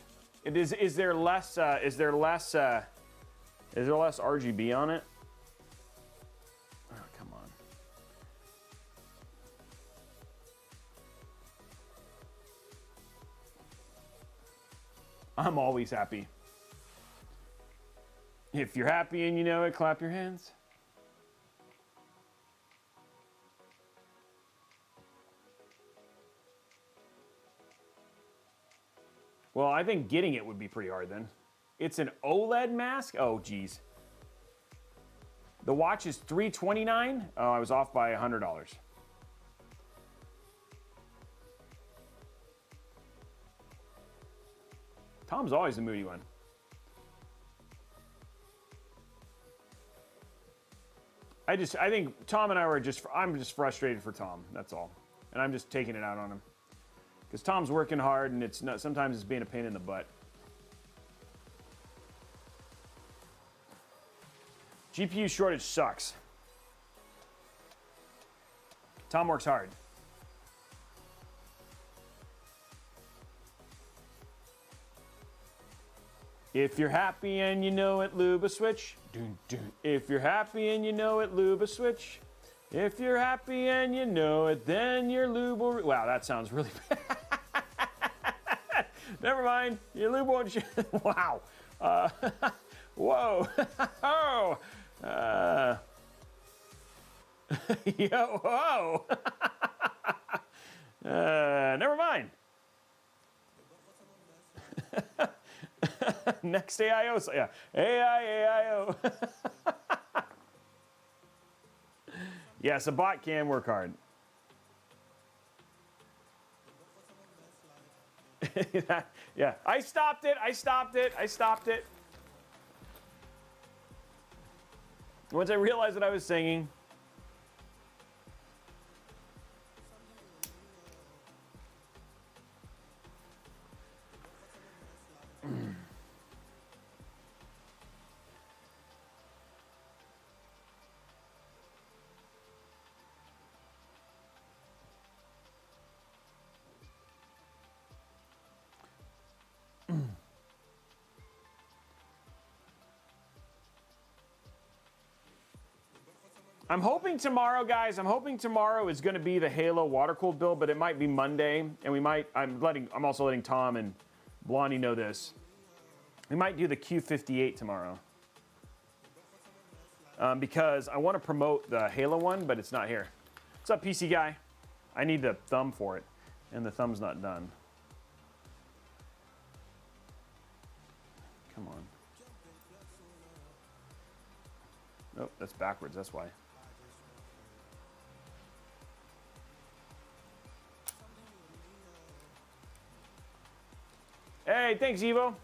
Is there less RGB on it? I'm always happy. If you're happy and you know it, clap your hands. Well, I think getting it would be pretty hard then. It's an OLED mask? Oh, geez. The watch is $329. Oh, I was off by $100. Tom's always the moody one. I think Tom and I were I'm just frustrated for Tom, that's all. And I'm just taking it out on him. Because Tom's working hard and sometimes it's being a pain in the butt. GPU shortage sucks. Tom works hard. If you're happy and you know it, lube a switch. Dun, dun. If you're happy and you know it, lube a switch. If you're happy and you know it, then your lube will... Wow, that sounds really bad. Never mind, your lube won't... Wow. Whoa. Oh. Yo, whoa. Never mind. Next AIO, so yeah, AIO. Yes, a bot can work hard. Yeah, I stopped it. Once I realized what I was singing. I'm hoping tomorrow, guys, I'm is going to be the Halo water-cooled build, but it might be Monday, and I'm also letting Tom and Blondie know this. We might do the Q58 tomorrow. Because I want to promote the Halo one, but it's not here. What's up, PC guy? I need the thumb for it, and the thumb's not done. Come on. Nope, that's backwards, that's why. Hey, thanks, Evo.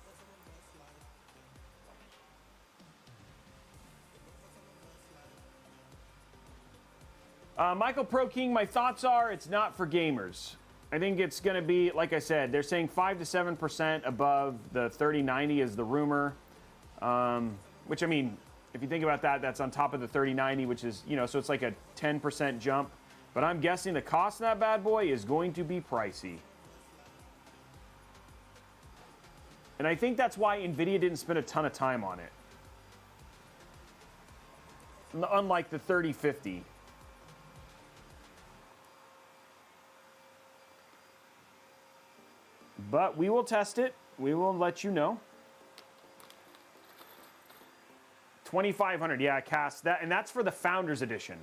Michael Pro King, my thoughts are it's not for gamers. I think it's going to be, like I said, they're saying 5 to 7% above the 3090 is the rumor. Which, I mean, if you think about that, that's on top of the 3090, which is, you know, so it's like a 10% jump. But I'm guessing the cost of that bad boy is going to be pricey. And I think that's why NVIDIA didn't spend a ton of time on it. Unlike the 3050. But we will test it. We will let you know. 2,500, yeah, cast that, and that's for the Founders Edition.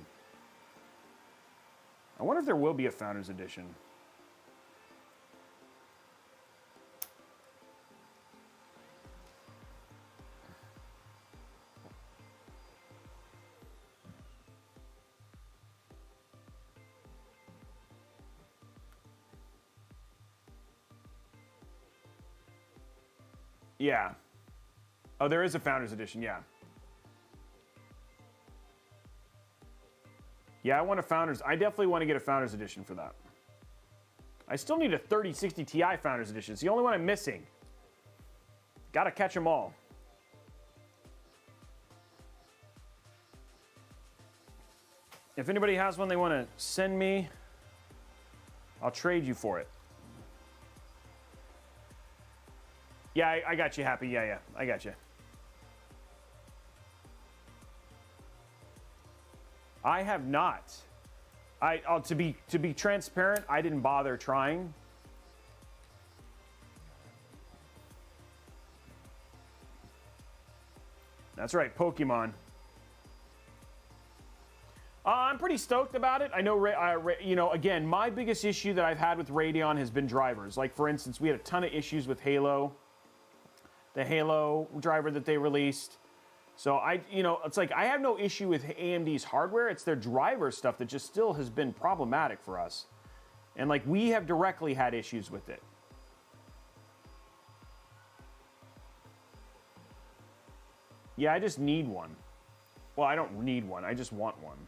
I wonder if there will be a Founders Edition. Yeah. Oh, there is a Founders Edition, yeah. Yeah, I want a Founders. I definitely want to get a Founders Edition for that. I still need a 3060 Ti Founders Edition. It's the only one I'm missing. Gotta catch them all. If anybody has one they want to send me, I'll trade you for it. Yeah, I got you, Happy. Yeah, I got you. I have not. To be transparent, I didn't bother trying. That's right, Pokemon. I'm pretty stoked about it. I know, you know, again, my biggest issue that I've had with Radeon has been drivers. Like, for instance, we had a ton of issues with Halo, the Halo driver that they released. So you know, it's like I have no issue with AMD's hardware. It's their driver stuff that just still has been problematic for us. And like, we have directly had issues with it. Yeah, I just need one. Well, I don't need one. I just want one.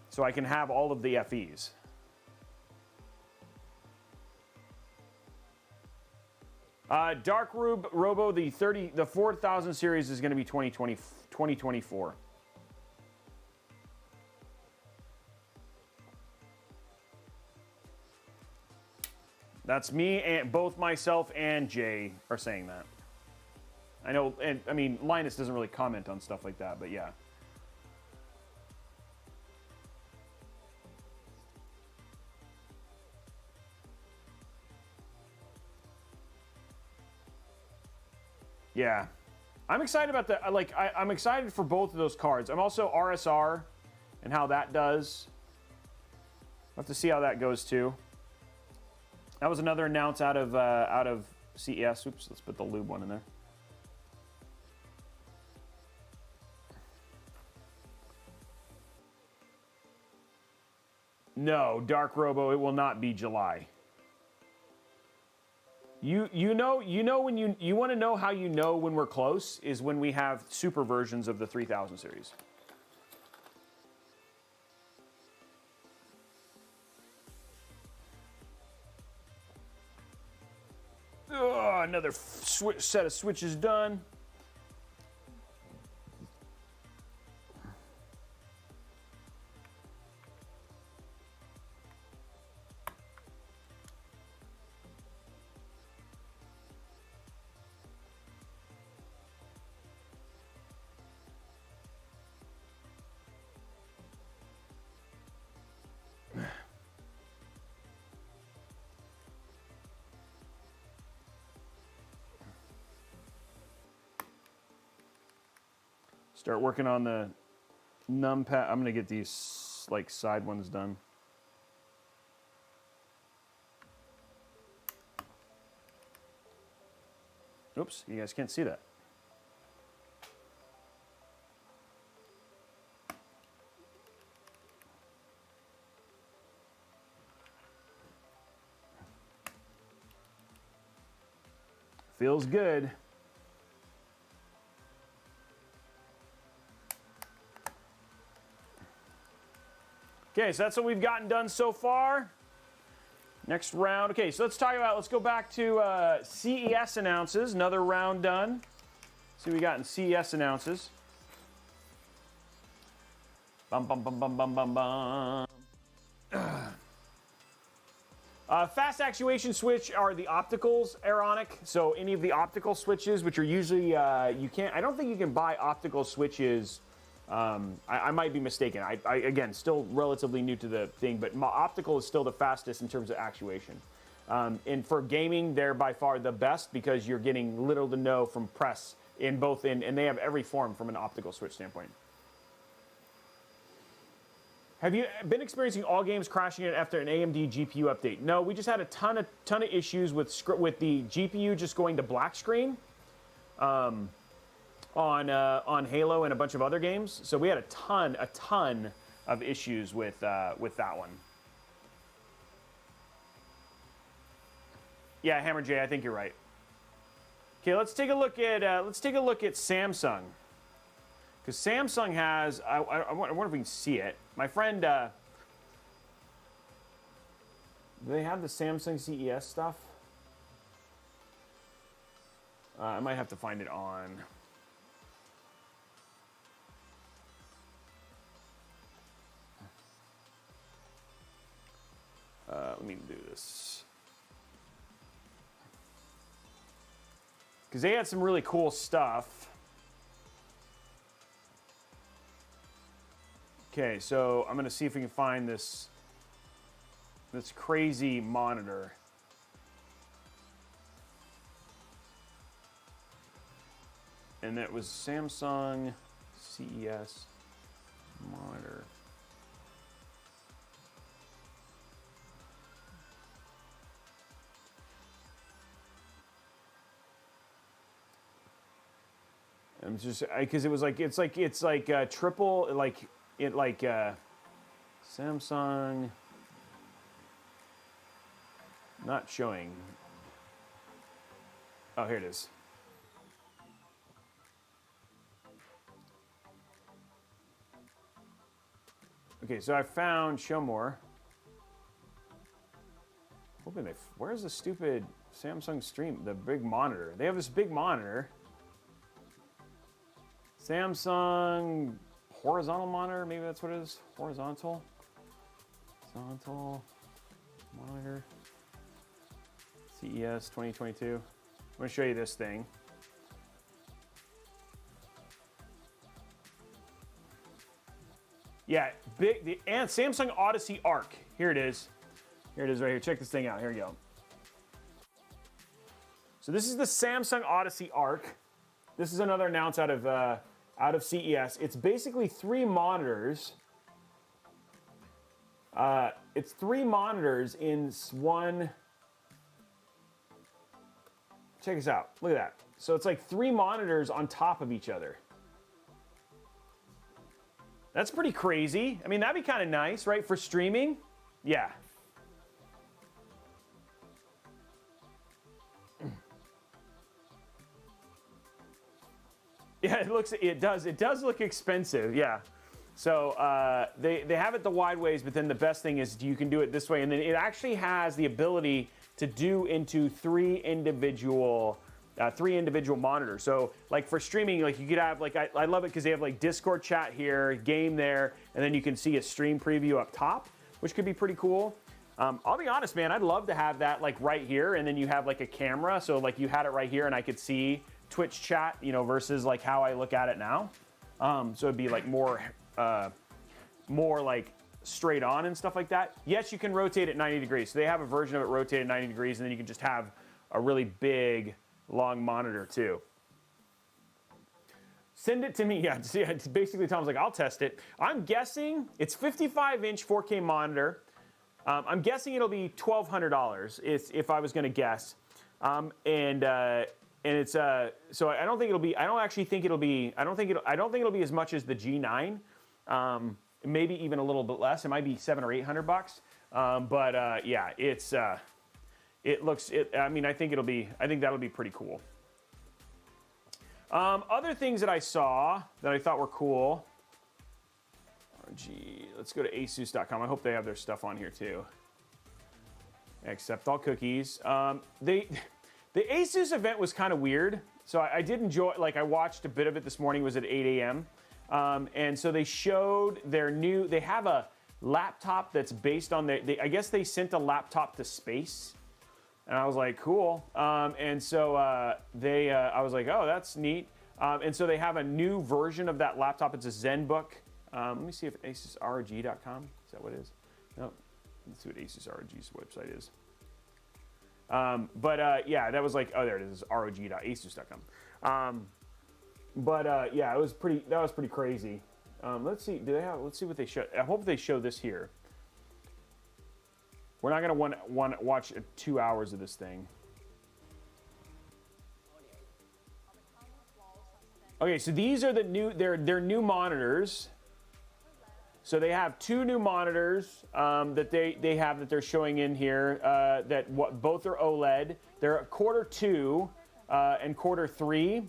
So I can have all of the FEs. Dark Robo, the 4000 series is going to be 2024. That's me, and both myself and Jay are saying that. I know, and I mean, Linus doesn't really comment on stuff like that, but yeah. Yeah, I'm excited about that. Like, I'm excited for both of those cards. I'm also RSR and how that does. We'll have to see how that goes too. That was another announce out of CES. Oops, let's put the lube one in there. No, Dark Robo, it will not be July. You know when you want to know how you know when we're close is when we have super versions of the 3000 series. Oh, another set of switches done. Start working on the numpad. I'm gonna get these like side ones done. Oops, you guys can't see that. Feels good. Okay, so that's what we've gotten done so far. Next round. Okay, so let's go back to CES announces. Another round done. See what we got in CES announces. Bum, bum, bum, bum, bum, bum, bum. Fast actuation switch are the opticals, Aaronic. So any of the optical switches, which are usually, you can't, I don't think you can buy optical switches. I might be mistaken. I again, still relatively new to the thing, but optical is still the fastest in terms of actuation. And for gaming, they're by far the best because you're getting little to no from press and they have every form from an optical switch standpoint. Have you been experiencing all games crashing after an AMD GPU update? No, we just had a ton of issues with the GPU just going to black screen. On Halo and a bunch of other games, so we had a ton of issues with that one. Yeah, Hammer J, I think you're right. Okay, let's take a look at Samsung, because Samsung has. I wonder if we can see it. My friend, do they have the Samsung CES stuff? I might have to find it on. Let me do this. Because they had some really cool stuff. Okay, so I'm going to see if we can find this crazy monitor. And that was Samsung CES monitor. I'm just because it was like it's like triple Samsung not showing. Oh, here it is. Okay, so I found show more. Hoping they. Where's the stupid Samsung stream? The big monitor. They have this big monitor. Samsung horizontal monitor. Maybe that's what it is. Horizontal monitor. CES 2022. I'm going to show you this thing. Yeah, big and Samsung Odyssey Arc. Here it is. Here it is right here. Check this thing out. Here we go. So this is the Samsung Odyssey Arc. This is another announce out of CES. It's basically 3 monitors. It's 3 monitors in one. Check this out. Look at that. So it's like 3 monitors on top of each other. That's pretty crazy. I mean, that'd be kind of nice, right? For streaming? Yeah. Yeah, it does look expensive, yeah. So they have it the wide ways, but then the best thing is you can do it this way. And then it actually has the ability to do into 3 individual monitors. So like for streaming, like you could have like, I love it because they have like Discord chat here, game there, and then you can see a stream preview up top, which could be pretty cool. I'll be honest, man, I'd love to have that like right here, and then you have like a camera. So like you had it right here and I could see Twitch chat, you know, versus like how I look at it now. So it'd be like more like straight on and stuff like that. Yes, you can rotate it 90 degrees. So they have a version of it rotated 90 degrees, and then you can just have a really big, long monitor too. Send it to me. Yeah, see, it's basically Tom's like, I'll test it. I'm guessing it's 55-inch 4K monitor. I'm guessing it'll be $1,200 if I was going to guess. And it's so I don't think it'll be. I don't actually think it'll be. I don't think it'll be as much as the G9. Maybe even a little bit less. It might be $700 or $800. But yeah, it's. It looks. I mean, I think that'll be pretty cool. Other things that I saw that I thought were cool. RG. Let's go to Asus.com. I hope they have their stuff on here too. Accept all cookies. The Asus event was kind of weird. So I did enjoy. Like I watched a bit of it this morning. It was at 8 a.m. And so they showed their new. They have a laptop that's based on I guess they sent a laptop to space. And I was like, cool. And so I was like, oh, that's neat. And so they have a new version of that laptop. It's a ZenBook. Let me see if AsusROG.com. Is that what it is? No. Let's see what AsusROG's website is. Yeah, that was like, oh, there it is. ROG.asus.com. Yeah, it was pretty. That was pretty crazy. Let's see. Let's see what they show. I hope they show this here. We're not gonna want to watch 2 hours of this thing. Okay, so these are the new. They're new monitors. So they have 2 new monitors that they have that they're showing in here. Both are OLED. They're at Q2 and Q3,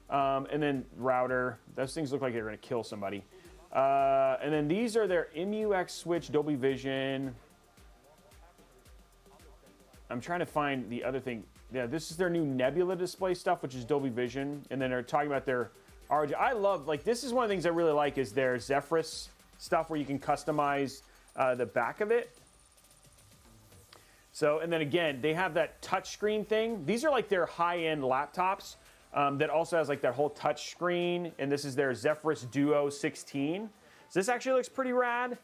and then router. Those things look like they're going to kill somebody. And then these are their MUX switch, Dolby Vision. I'm trying to find the other thing. Yeah, this is their new Nebula display stuff, which is Dolby Vision. And then they're talking about their ROG. I love, like, this is one of the things I really like is their Zephyrus stuff where you can customize the back of it. So, and then again, they have that touchscreen thing. These are like their high-end laptops that also has like that whole touch screen. And this is their Zephyrus Duo 16. So this actually looks pretty rad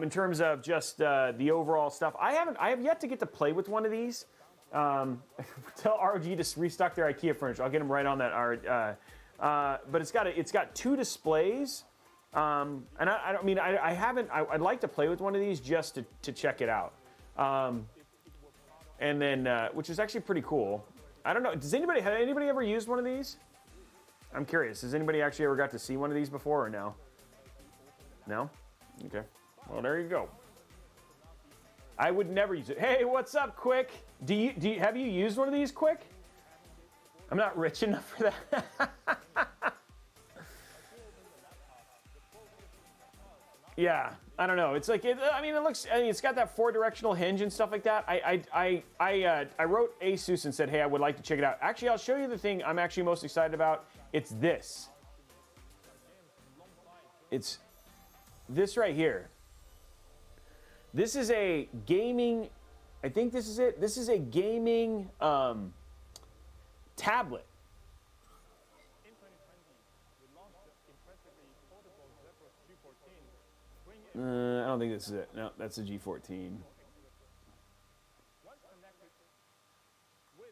in terms of just the overall stuff. I have yet to get to play with one of these. Tell ROG to restock their IKEA furniture. I'll get them right on that. but it's got two displays. And I'd like to play with one of these just to check it out. And then, which is actually pretty cool. I don't know, have anybody ever used one of these? I'm curious, has anybody actually ever got to see one of these before or no? No? Okay, well, there you go. I would never use it. Hey, what's up, Quick? Have you used one of these, Quick? I'm not rich enough for that. Yeah, I don't know. It's like, it looks, it's got that 4-directional hinge and stuff like that. I wrote Asus and said, hey, I would like to check it out. Actually, I'll show you the thing I'm actually most excited about. It's this. It's this right here. This is a gaming, I think this is it. This is a gaming tablet. In 2020, we launched the impressively portable Zephyr Pro. I don't think this is it. No, that's a G14. Once connected with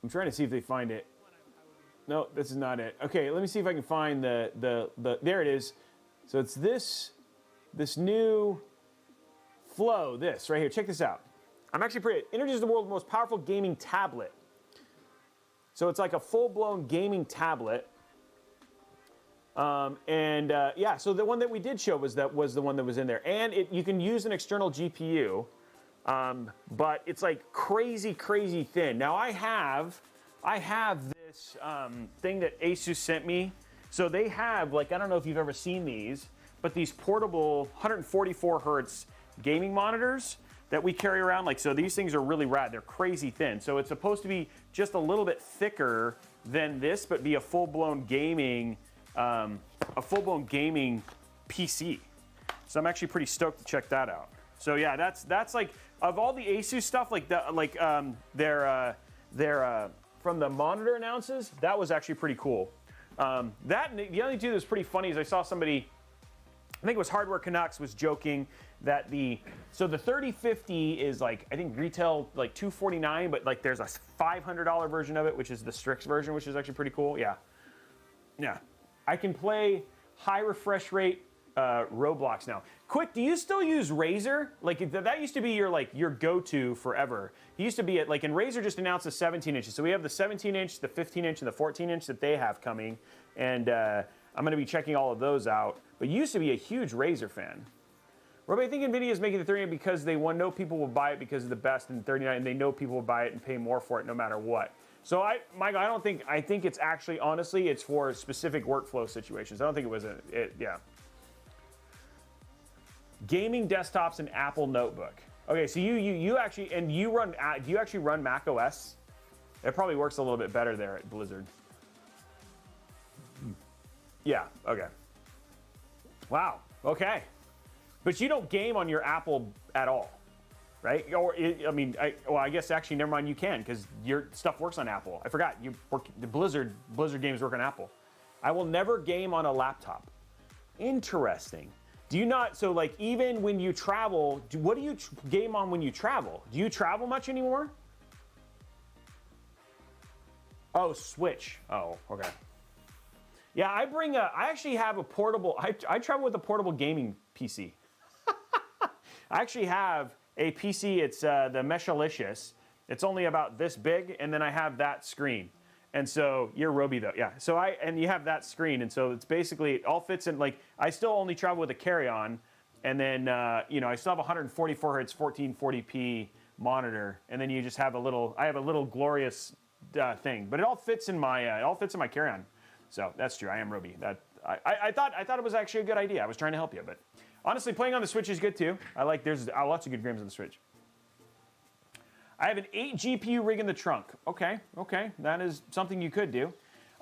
I'm trying to see if they find it. No, this is not it. Okay, let me see if I can find the there it is. So it's this new Flow, this right here. Check this out. I'm actually introduces the world's most powerful gaming tablet. So it's like a full-blown gaming tablet. Yeah, so the one that we did show was the one that was in there. And you can use an external GPU, but it's like crazy thin. Now I have this thing that Asus sent me. So they have, like, I don't know if you've ever seen these, but these portable 144 hertz gaming monitors that we carry around. Like, so these things are really rad. They're crazy thin. So it's supposed to be just a little bit thicker than this, but be a full-blown gaming PC. So I'm actually pretty stoked to check that out. So yeah, that's like, of all the Asus stuff, like their from the monitor announces, that was actually pretty cool. The only two that was pretty funny is I saw somebody, I think it was Hardware Canucks, was joking that the 3050 is like, I think retail like $249, but like there's a $500 version of it, which is the Strix version, which is actually pretty cool. Yeah. I can play high refresh rate Roblox now. Quick, do you still use Razer? Like, that used to be your go-to forever. He used to be and Razer just announced the 17 inches. So we have the 17 inch, the 15 inch, and the 14 inch that they have coming. And I'm going to be checking all of those out. But you used to be a huge Razer fan. Robey, I think NVIDIA is making the 39 because they know people will buy it because of the best, and 39, and they know people will buy it and pay more for it no matter what. So Michael, I think it's actually, honestly, it's for specific workflow situations. I don't think it was yeah. Gaming desktops and Apple notebook. Okay, so you actually, and do you actually run Mac OS? It probably works a little bit better there at Blizzard. Yeah, okay. Wow, okay. But you don't game on your Apple at all, right? Or, I guess actually, never mind, you can, because your stuff works on Apple. I forgot, the Blizzard games work on Apple. I will never game on a laptop. Interesting. Do you not, so like even when you travel, what do you game on when you travel? Do you travel much anymore? Oh, Switch. Oh, okay. Yeah, I actually have a portable, I travel with a portable gaming PC. I actually have a PC, it's the Meshalicious. It's only about this big, and then I have that screen. And so, you're Robey though, yeah. So and you have that screen, and so it's basically, it all fits in, like, I still only travel with a carry-on, and then, I still have 144 hertz, 1440p monitor, and then you just have I have a little glorious thing. But it all fits in my, carry-on. So, that's true, I am Robey. I thought it was actually a good idea. I was trying to help you, but honestly, playing on the Switch is good too. There's lots of good games on the Switch. I have an 8 GPU rig in the trunk. Okay, that is something you could do.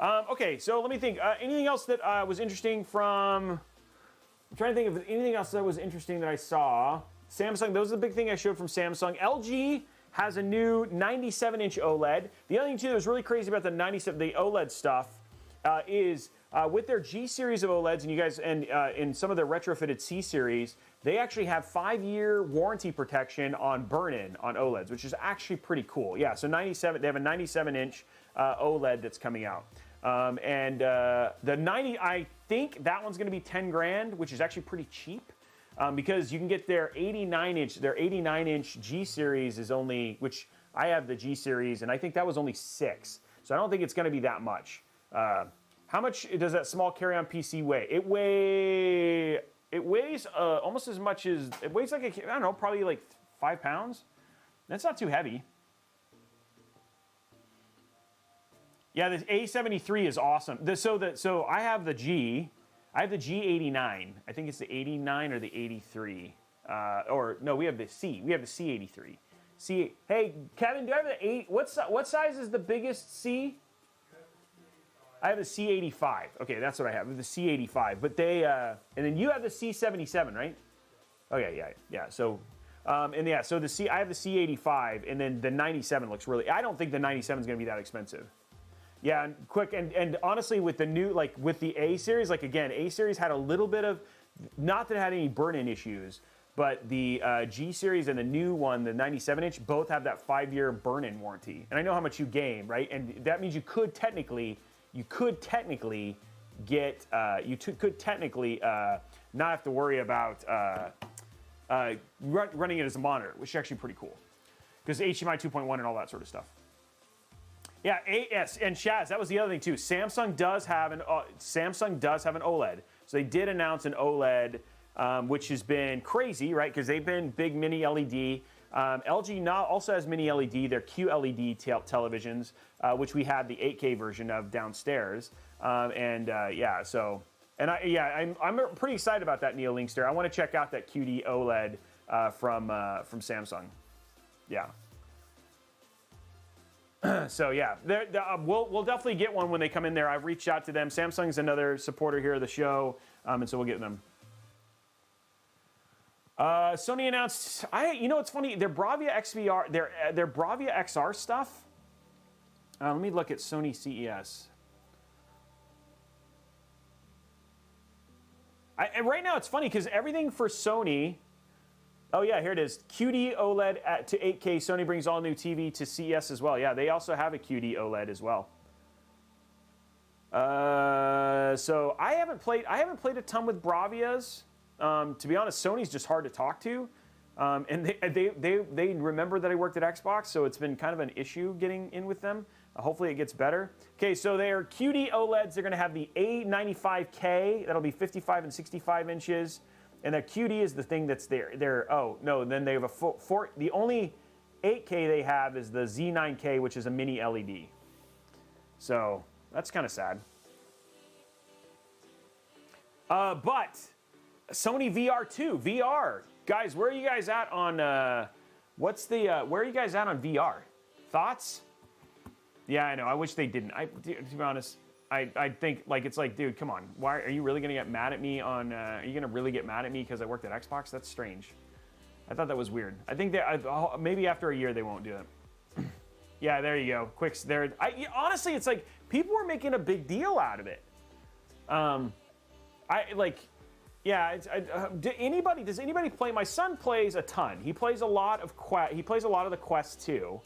Okay, so let me think. Anything else that was interesting from? I'm trying to think of anything else that was interesting that I saw. Samsung. Those are the big thing I showed from Samsung. LG has a new 97-inch OLED. The other thing too that was really crazy about the OLED stuff is with their G series of OLEDs, and you guys, and in some of the retrofitted C series, they actually have 5-year warranty protection on burn-in on OLEDs, which is actually pretty cool. Yeah, so 97, they have a 97-inch OLED that's coming out. And the 90, I think that one's going to be 10 grand, which is actually pretty cheap. Because you can get their 89-inch G series is only, which I have the G series, and I think that was only 6. So I don't think it's going to be that much. How much does that small carry-on PC weigh? It weighs almost as much as, it weighs like, I don't know, probably like 5 pounds. That's not too heavy. Yeah, the A73 is awesome. So I have the G. I have the G89. I think it's the 89 or the 83. Or no, we have the C. We have the C83. Hey, Kevin, do I have the 8? What size is the biggest C? I have the C85. Okay, that's what I have. The C85. But they, and then you have the C77, right? Okay, yeah. So, and yeah, so I have the C85, and then the 97 looks really. I don't think the 97 is going to be that expensive. Yeah, and quick, and honestly, with the new, like with the A series, like again, A series had a little bit of, not that it had any burn-in issues, but the G series and the new one, the 97-inch, both have that 5-year burn-in warranty. And I know how much you game, right? And that means you could technically get, not have to worry about running it as a monitor, which is actually pretty cool. Because HDMI 2.1 and all that sort of stuff. Yeah, AS and Shaz, that was the other thing too. Samsung does have an OLED. So they did announce an OLED, which has been crazy, right? Because they've been big mini LED. LG now also has mini LED. They're QLED televisions, which we had the 8K version of downstairs. I'm pretty excited about that, Neo Linkster. I want to check out that QD OLED from Samsung. Yeah. So yeah, we'll definitely get one when they come in there. I've reached out to them. Samsung's another supporter here of the show, and so we'll get them. Sony announced, you know what's funny? Their Bravia XVR, their Bravia XR stuff. Let me look at Sony CES. And right now it's funny because everything for Sony. Oh yeah, here it is. QD OLED to 8K. Sony brings all new TV to CES as well. Yeah, they also have a QD OLED as well. So I haven't played a ton with Bravias. To be honest, Sony's just hard to talk to, and they remember that I worked at Xbox, so it's been kind of an issue getting in with them. Hopefully it gets better. Okay, so they're QD OLEDs. They're going to have the A95K. That'll be 55 and 65 inches. And their QD is the thing that's there. Oh, no, then they have the only 8K they have is the Z9K, which is a mini LED. So that's kind of sad. But Sony VR2, VR. Guys, where are you guys at on, where are you guys at on VR? Thoughts? Yeah, I know, I wish they didn't. To be honest, I think, like, it's like, dude, come on. Why are you really going to get mad at me on, are you going to really get mad at me because I worked at Xbox? That's strange. I thought that was weird. I think that maybe after a year they won't do it. Yeah, there you go. Quicks there. Honestly, it's like people were making a big deal out of it. Does anybody play? My son plays a ton. He plays a lot of the Quest 2.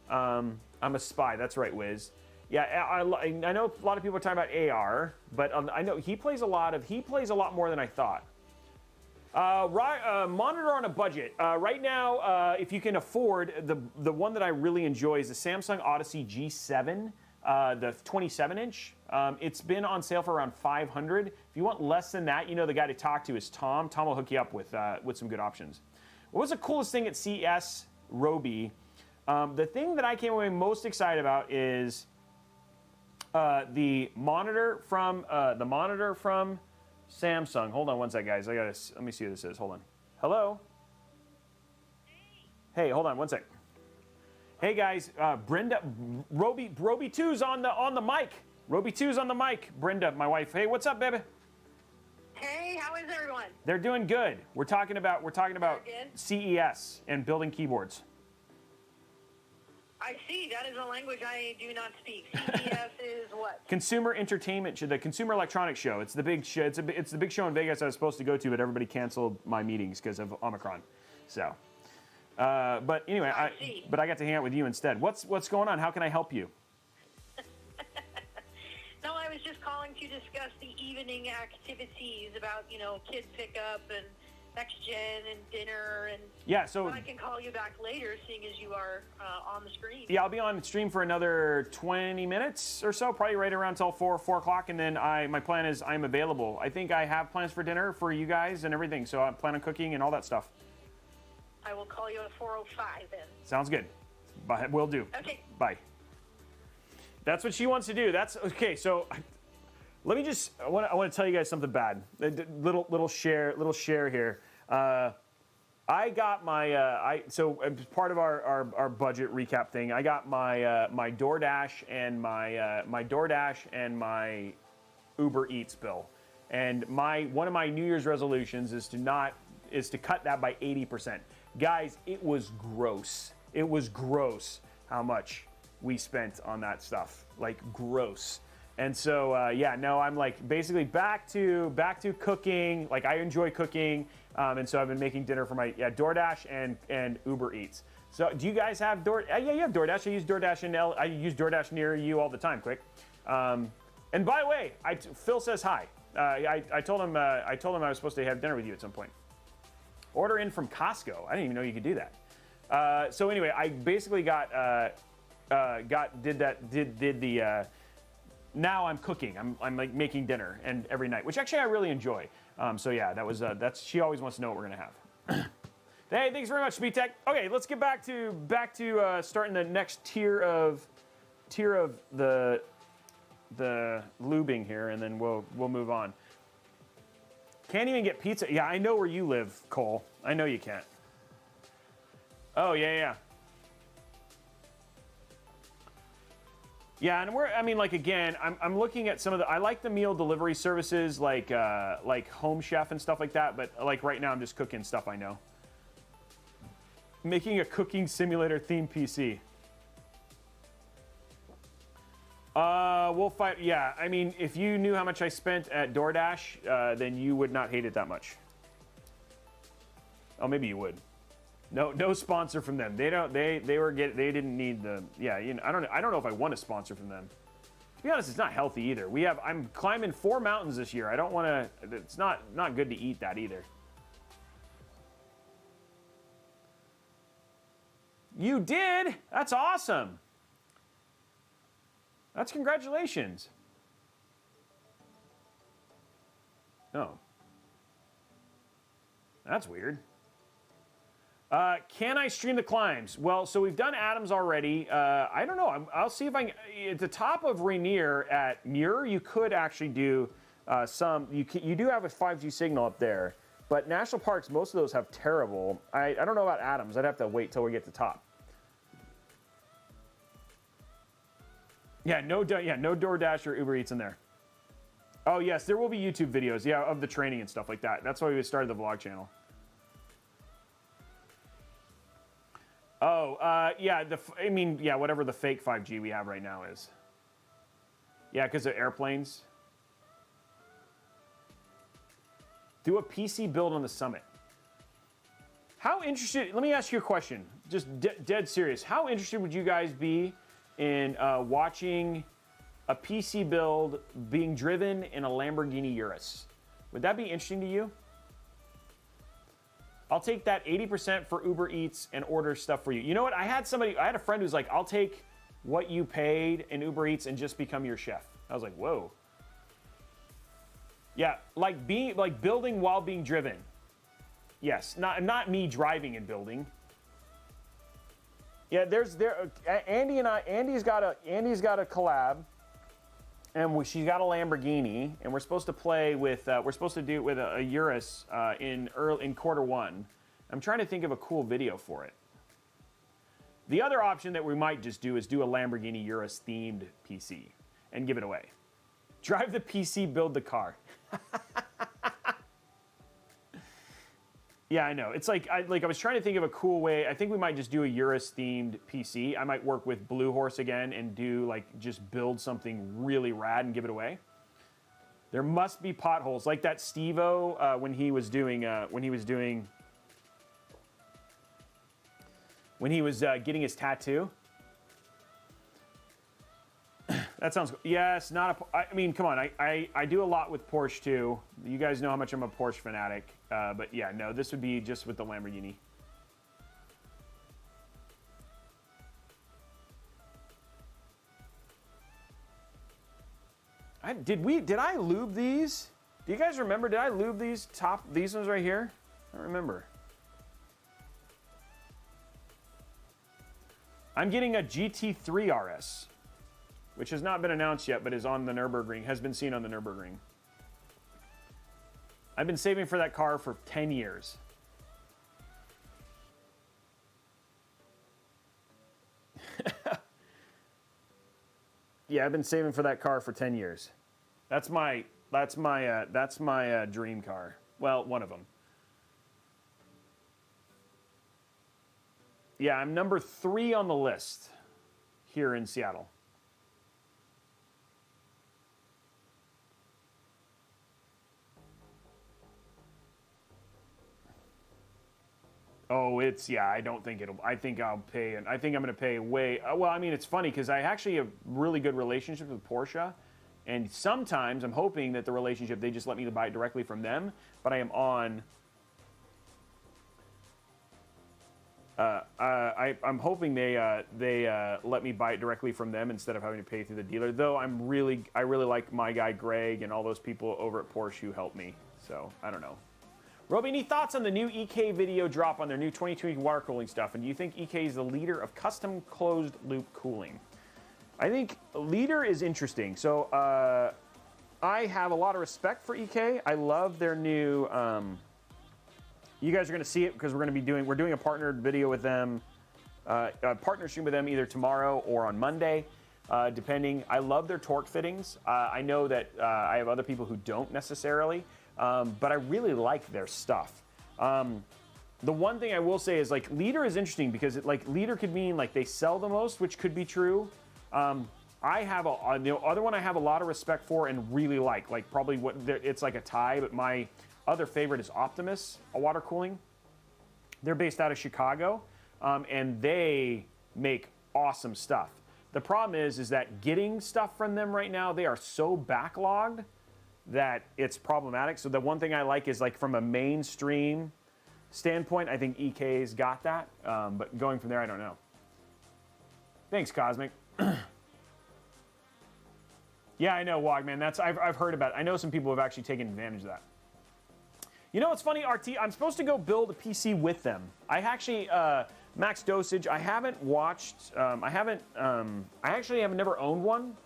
I'm a spy. That's right, Wiz. Yeah, I know a lot of people are talking about AR, but I know he plays a lot more than I thought. Monitor on a budget. Right now, if you can afford, the one that I really enjoy is the Samsung Odyssey G7, the 27-inch. It's been on sale for around $500. If you want less than that, you know the guy to talk to is Tom. Tom will hook you up with some good options. What was the coolest thing at CES, Robey? The thing that I came away most excited about is the monitor from Samsung. Hold on one sec, guys. Let me see who this is. Hold on. Hello? Hey, hold on one sec. Hey guys, Brenda, Robey 2's on the mic. Robey 2's on the mic. Brenda, my wife. Hey, what's up, baby? Hey, how is everyone? They're doing good. We're talking about CES and building keyboards. I see. That is a language I do not speak. CES is what? Consumer Entertainment Show, the Consumer Electronics Show. It's the big show. It's the big show in Vegas I was supposed to go to, but everybody canceled my meetings because of Omicron. So, but anyway, I got to hang out with you instead. What's going on? How can I help you? No, calling to discuss the evening activities about, kid pickup and next gen and dinner and. Yeah, so I can call you back later, seeing as you are on the screen. yeah, I'll be on stream for another 20 minutes or so, probably right around till 4 o'clock, and then my plan is I'm available. I think I have plans for dinner for you guys and everything, so I plan on cooking and all that stuff. I will call you at 4:05 then. Sounds good. Bye. Will do. Okay. Bye. That's what she wants to do. That's okay. So let me just. I want to tell you guys something bad. Little share here. I got my. So as part of our budget recap thing, I got my my DoorDash and my DoorDash and my Uber Eats bill. And one of my New Year's resolutions is to cut that by 80%. Guys, it was gross. It was gross how much we spent on that stuff. Like gross. And so yeah, no, I'm like basically back to cooking. Like I enjoy cooking, and so I've been making dinner for my DoorDash and Uber Eats. So do you guys have yeah, you have DoorDash. I use DoorDash I use DoorDash near you all the time. Quick. And by the way, Phil says hi. I told him I was supposed to have dinner with you at some point. Order in from Costco. I didn't even know you could do that. So anyway, I basically did the. Now I'm cooking. I'm like making dinner and every night, which actually I really enjoy. So yeah, that's she always wants to know what we're gonna have. Hey, thanks very much, Speedtech. Okay, let's get back to starting the next tier of the lubing here, and then we'll move on. Can't even get pizza. Yeah, I know where you live, Cole. I know you can't. Oh yeah. Yeah, and again, I'm looking at some of I like the meal delivery services like Home Chef and stuff like that, but like right now I'm just cooking stuff I know. Making a cooking simulator themed PC. We'll fight. Yeah, I mean, if you knew how much I spent at DoorDash, then you would not hate it that much. Oh, maybe you would. No sponsor from them. They didn't need the. Yeah, I don't know if I want a sponsor from them. To be honest, it's not healthy either. I'm climbing 4 mountains this year. I don't want to. It's not good to eat that either. You did? That's awesome. That's congratulations. Oh. That's weird. Can I stream the climbs? Well, so we've done Adams already. I don't know. I'll see if I can. At the top of Rainier at Muir, you could actually do some. You do have a 5G signal up there, but national parks, most of those have terrible. I don't know about Adams. I'd have to wait till we get to top. Yeah, no DoorDash or Uber Eats in there. Oh yes, there will be YouTube videos, yeah, of the training and stuff like that. That's why we started the vlog channel. Oh, yeah, whatever the fake 5G we have right now is. Yeah, because of airplanes. Do a PC build on the Summit. How interested, let me ask you a question, just dead serious. How interested would you guys be in watching a PC build being driven in a Lamborghini Urus? Would that be interesting to you? I'll take that 80% for Uber Eats and order stuff for you. You know what? I had a friend who's like, I'll take what you paid in Uber Eats and just become your chef. I was like, whoa. Yeah, like building while being driven. Yes, not me driving and building. Yeah, Andy's got a collab, and she's got a Lamborghini, and we're supposed to play with a Urus in quarter one. I'm trying to think of a cool video for it. The other option that we might just do is do a Lamborghini Urus themed PC and give it away. Drive the PC, build the car. Yeah, I know. It's like I was trying to think of a cool way. I think we might just do a Urus themed PC. I might work with Blue Horse again and do just build something really rad and give it away. There must be potholes like that Steve-O when he was getting his tattoo. That sounds, yes, not a, I mean, come on, I do a lot with Porsche too. You guys know how much I'm a Porsche fanatic. But yeah, no, this would be just with the Lamborghini. Did I lube these? Do you guys remember, did I lube these ones right here? I don't remember. I'm getting a GT3 RS, which has not been announced yet, but is on the Nürburgring, has been seen on the Nürburgring. I've been saving for that car for 10 years. Yeah, I've been saving for that car for 10 years. That's my dream car. Well, one of them. Yeah, I'm number 3 on the list here in Seattle. Oh, it's, yeah, I don't think it'll, I think I'll pay, and I think I'm going to pay way, well, I mean, it's funny because I actually have really good relationships with Porsche, and sometimes I'm hoping that the relationship, they just let me buy it directly from them, but I am on, I'm hoping they let me buy it directly from them instead of having to pay through the dealer, though I really like my guy Greg and all those people over at Porsche who helped me, so I don't know. Robey, any thoughts on the new EK video drop on their new 2020 water cooling stuff? And do you think EK is the leader of custom closed loop cooling? I think leader is interesting. So I have a lot of respect for EK. I love their new, you guys are going to see it because we're doing a partnered video with them, a partner stream with them either tomorrow or on Monday, depending. I love their torque fittings. I know that I have other people who don't necessarily. But I really like their stuff. The one thing I will say is like leader is interesting because leader could mean like they sell the most, which could be true. I have the other one I have a lot of respect for and really like probably it's like a tie, but my other favorite is Optimus, a water cooling. They're based out of Chicago, and they make awesome stuff. The problem is that getting stuff from them right now, they are so backlogged that it's problematic. So the one thing I like is like from a mainstream standpoint, I think EK's got that. But going from there, I don't know. Thanks, Cosmic. Yeah, I know, Wogman. I've heard about it. I know some people have actually taken advantage of that. You know what's funny, RT? I'm supposed to go build a PC with them. I actually, Max Dosage, I haven't watched, I actually have never owned one.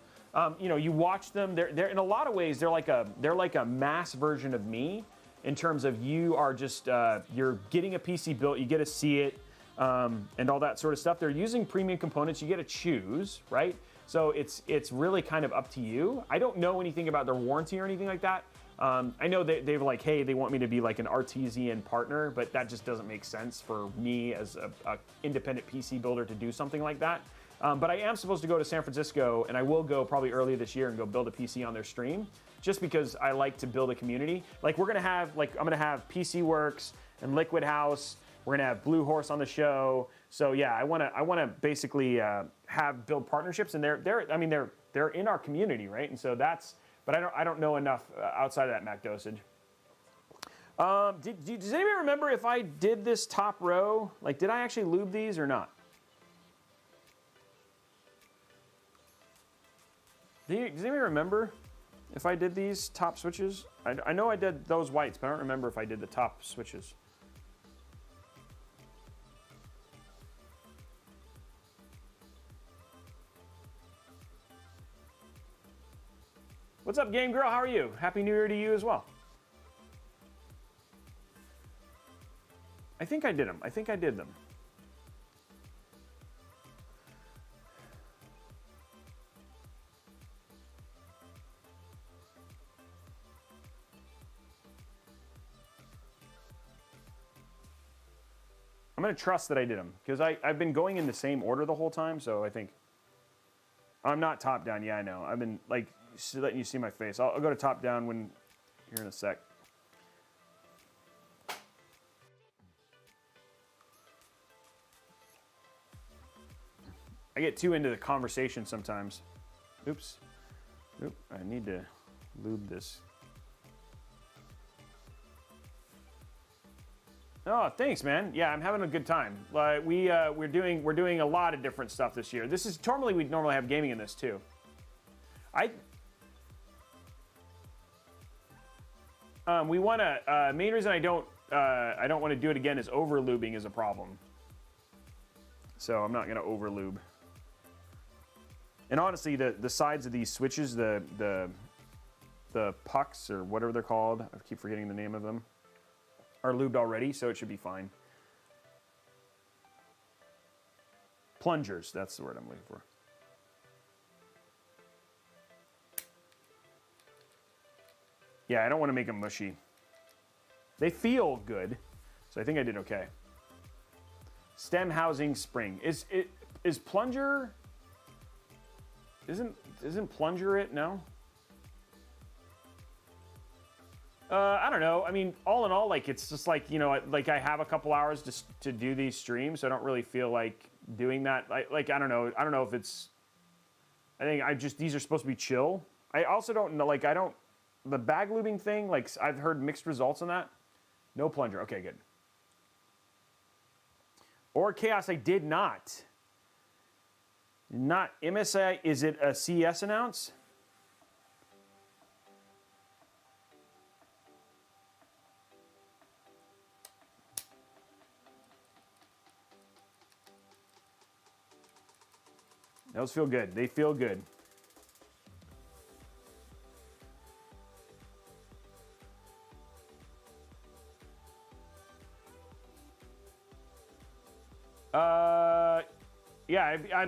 You know, you watch them. They're in a lot of ways they're like a mass version of me, in terms of you are just you're getting a PC built, you get to see it, and all that sort of stuff. They're using premium components. You get to choose, right? So it's really kind of up to you. I don't know anything about their warranty or anything like that. I know they've like, hey, they want me to be like an artisan partner, but that just doesn't make sense for me as a independent PC builder to do something like that. But I am supposed to go to San Francisco, and I will go probably early this year and go build a PC on their stream, just because I like to build a community. Like I'm gonna have PC Works and Liquid House. We're gonna have Blue Horse on the show. So yeah, I wanna basically build partnerships, and they're in our community, right? And so but I don't know enough outside of that Mac Dosage. Does anybody remember if I did this top row? Like, did I actually lube these or not? Does anybody remember if I did these top switches? I know I did those whites, but I don't remember if I did the top switches. What's up, Game Girl? How are you? Happy New Year to you as well. I think I did them. I think I did them. I'm going to trust that I did them, because I've been going in the same order the whole time, so I think... I'm not top down. Yeah, I know. I've been, like, letting you see my face. I'll go to top down here in a sec. I get too into the conversation sometimes. Oops. Oop, I need to lube this. Oh, thanks, man. Yeah, I'm having a good time. We're doing a lot of different stuff this year. This is normally we'd normally have gaming in this too. We want to. Main reason I don't want to do it again is over lubing is a problem. So I'm not going to over lube. And honestly, the sides of these switches, the pucks or whatever they're called, I keep forgetting the name of them, are lubed already, so it should be fine. Plungers, that's the word I'm looking for. Yeah, I don't want to make them mushy. They feel good, so I think I did okay. Stem housing spring. Is plunger? Isn't plunger it? No. I don't know. I mean, all in all, like it's just like, you know, like I have a couple hours to do these streams, so I don't really feel like doing that. Like I don't know. I don't know if it's. I think these are supposed to be chill. I also don't know. Like the bag lubing thing. Like I've heard mixed results on that. No plunger. Okay, good. Or Chaos, I did not. Not MSI. Is it a CES announce? Those feel good. They feel good. Yeah, I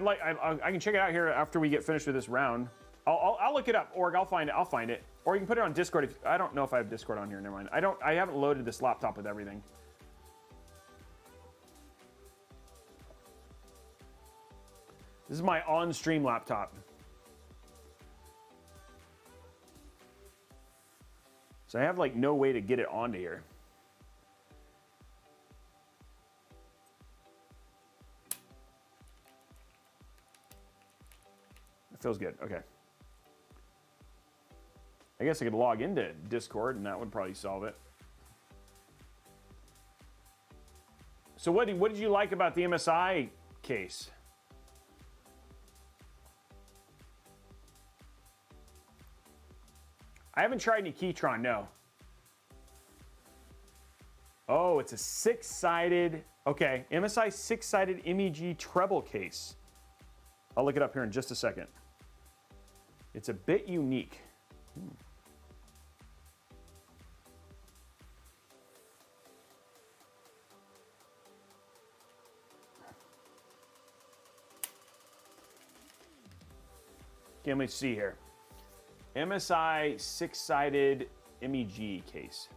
can check it out here after we get finished with this round. I'll look it up, Org. I'll find it. Or you can put it on Discord. I don't know if I have Discord on here. Never mind. I haven't loaded this laptop with everything. This is my on-stream laptop. So I have like no way to get it onto here. Feels good. Okay. I guess I could log into Discord and that would probably solve it. So what did you like about the MSI case? I haven't tried any Keytron, no. Oh, it's a 6-sided, okay, MSI 6-sided MEG treble case. I'll look it up here in just a second. It's a bit unique. Okay, let me see here. MSI 6-sided MEG case.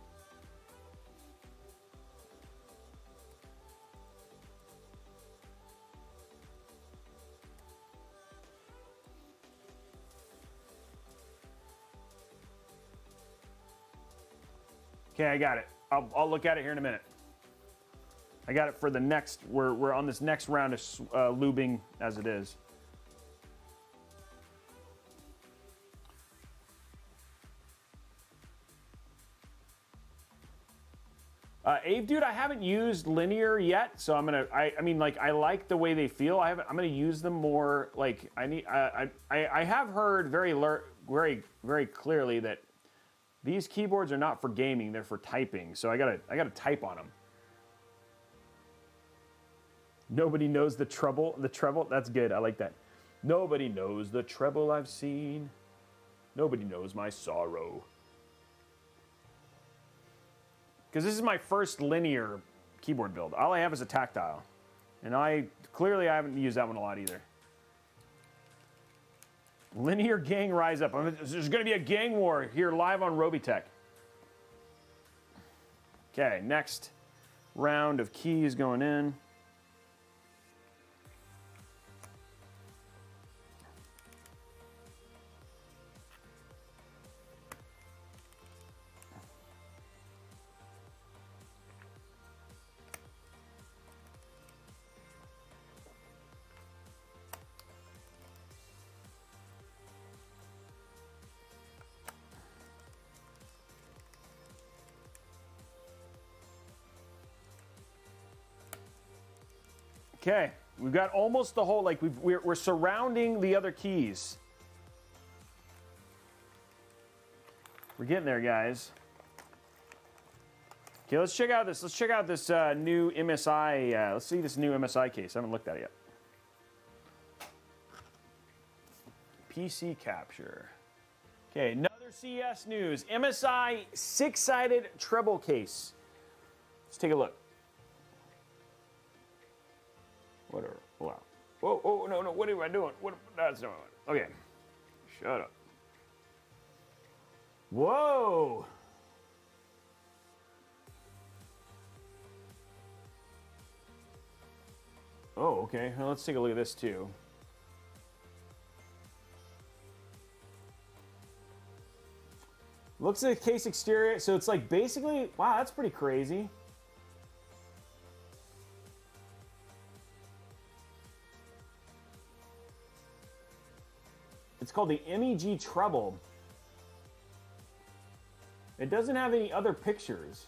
Okay, I got it. I'll look at it here in a minute. I got it for the next, we're on this next round of lubing as it is. Ave, dude, I haven't used linear yet, so I'm gonna. I mean, like, I like the way they feel. I'm gonna use them more. Like, I have heard very clearly that these keyboards are not for gaming; they're for typing. So I gotta type on them. Nobody knows the treble. The treble. That's good. I like that. Nobody knows the treble I've seen. Nobody knows my sorrow. Because this is my first linear keyboard build. All I have is a tactile. And I haven't used that one a lot either. Linear gang rise up. There's going to be a gang war here live on Robeytech. Okay, next round of keys going in. Okay, we've got almost the whole, like we're surrounding the other keys. We're getting there, guys. Okay, let's check out this. Let's check out this new MSI. Let's see this new MSI case. I haven't looked at it yet. PC capture. Okay, another CES news. MSI 6-sided treble case. Let's take a look. Whatever. Wow. Whoa, oh, no, what am I doing? That's not. Okay. Shut up. Whoa. Oh, okay. Well, let's take a look at this too. Looks like a case exterior, so it's like basically, wow, that's pretty crazy. It's called the MEG Treble. It doesn't have any other pictures.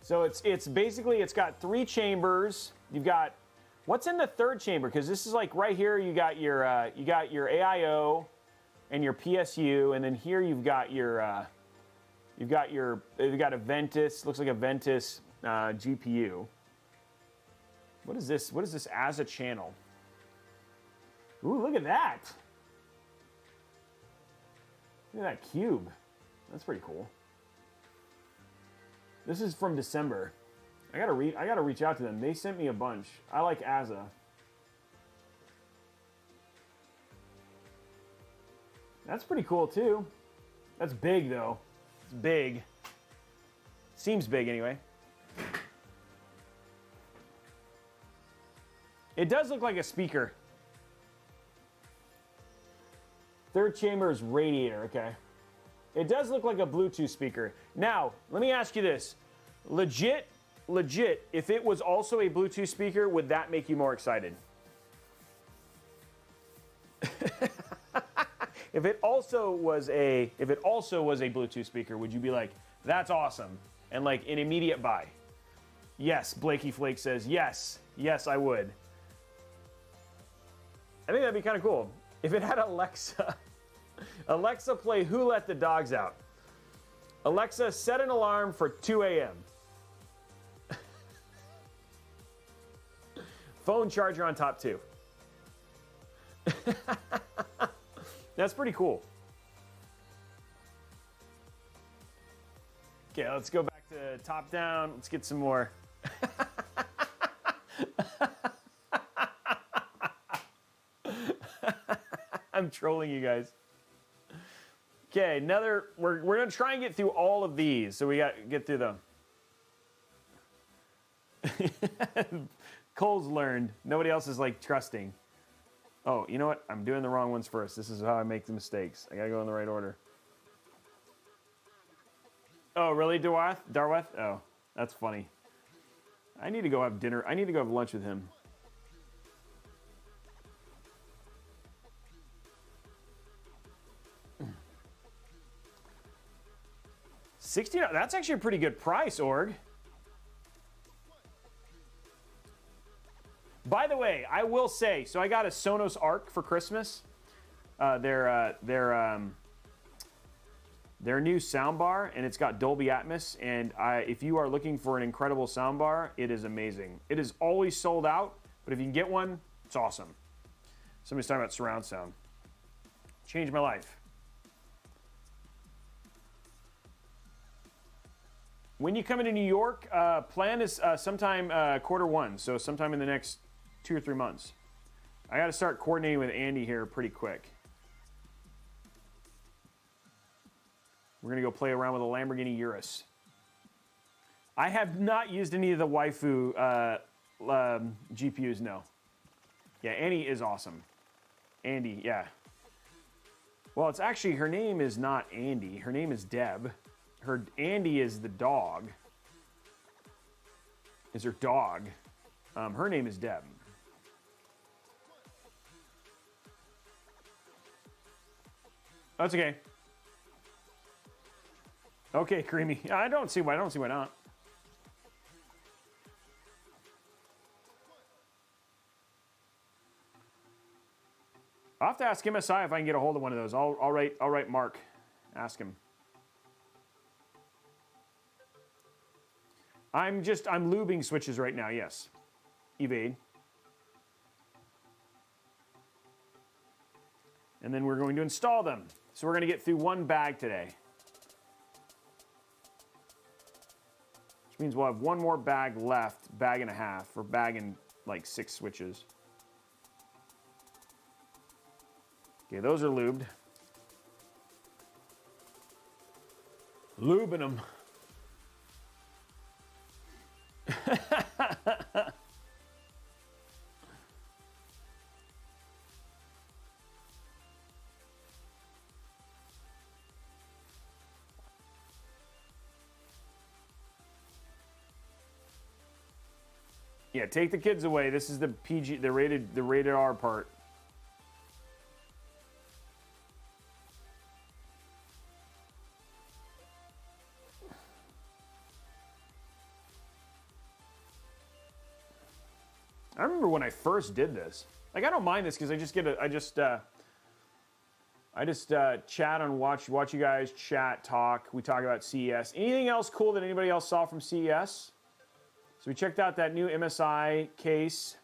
So it's basically, it's got 3 chambers. You've got, what's in the third chamber? Because this is like right here, you got your AIO and your PSU, and then here you've got a Ventus, looks like a Ventus GPU. What is this? What is this as a channel? Ooh, look at that. Look at that cube. That's pretty cool. This is from December. I gotta reach out to them. They sent me a bunch. I like ASA. That's pretty cool too. That's big though. It's big. Seems big anyway. It does look like a speaker. Third chamber is radiator, okay. It does look like a Bluetooth speaker. Now, let me ask you this. Legit, if it was also a Bluetooth speaker, would that make you more excited? If it also was a Bluetooth speaker, would you be like, that's awesome, and like an immediate buy? Yes, Blakey Flake says, yes, I would. I think that'd be kind of cool. If it had Alexa, Alexa play Who Let the Dogs Out? Alexa, set an alarm for 2 a.m. Phone charger on top too. That's pretty cool. Okay, let's go back to top down. Let's get some more. I'm trolling you guys. Okay, we're gonna try and get through all of these, so we got to get through them. Cole's learned. Nobody else is like trusting. Oh, you know what? I'm doing the wrong ones first. This is how I make the mistakes. I gotta go in the right order. Oh, really, Darweth? Oh, that's funny. I need to go have dinner. I need to go have lunch with him. $60. That's actually a pretty good price, Org. By the way, I will say, so I got a Sonos Arc for Christmas. Their new soundbar, and it's got Dolby Atmos. And if you are looking for an incredible soundbar, it is amazing. It is always sold out, but if you can get one, it's awesome. Somebody's talking about surround sound. Changed my life. When you come into New York, plan is sometime Q1, so sometime in the next 2 or 3 months. I got to start coordinating with Andy here pretty quick. We're going to go play around with a Lamborghini Urus. I have not used any of the waifu GPUs, no. Yeah, Annie is awesome. Andy, yeah. Well, it's actually, her name is not Andy. Her name is Deb. Andy is the dog. Is her dog. Her name is Deb. That's okay. Okay, Creamy. I don't see why not. I'll have to ask MSI if I can get a hold of one of those. I'll write Mark. Ask him. I'm lubing switches right now, yes. Evade. And then we're going to install them. So we're going to get through one bag today. Which means we'll have one more bag left, bag and a half, or bag and like 6 switches. Okay, those are lubed. Lubing them. Yeah, take the kids away. This is the PG, the rated R part. I remember when I first did this. Like, I don't mind this because I just chat on watch you guys chat, talk. We talk about CES. Anything else cool that anybody else saw from CES? So we checked out that new MSI case.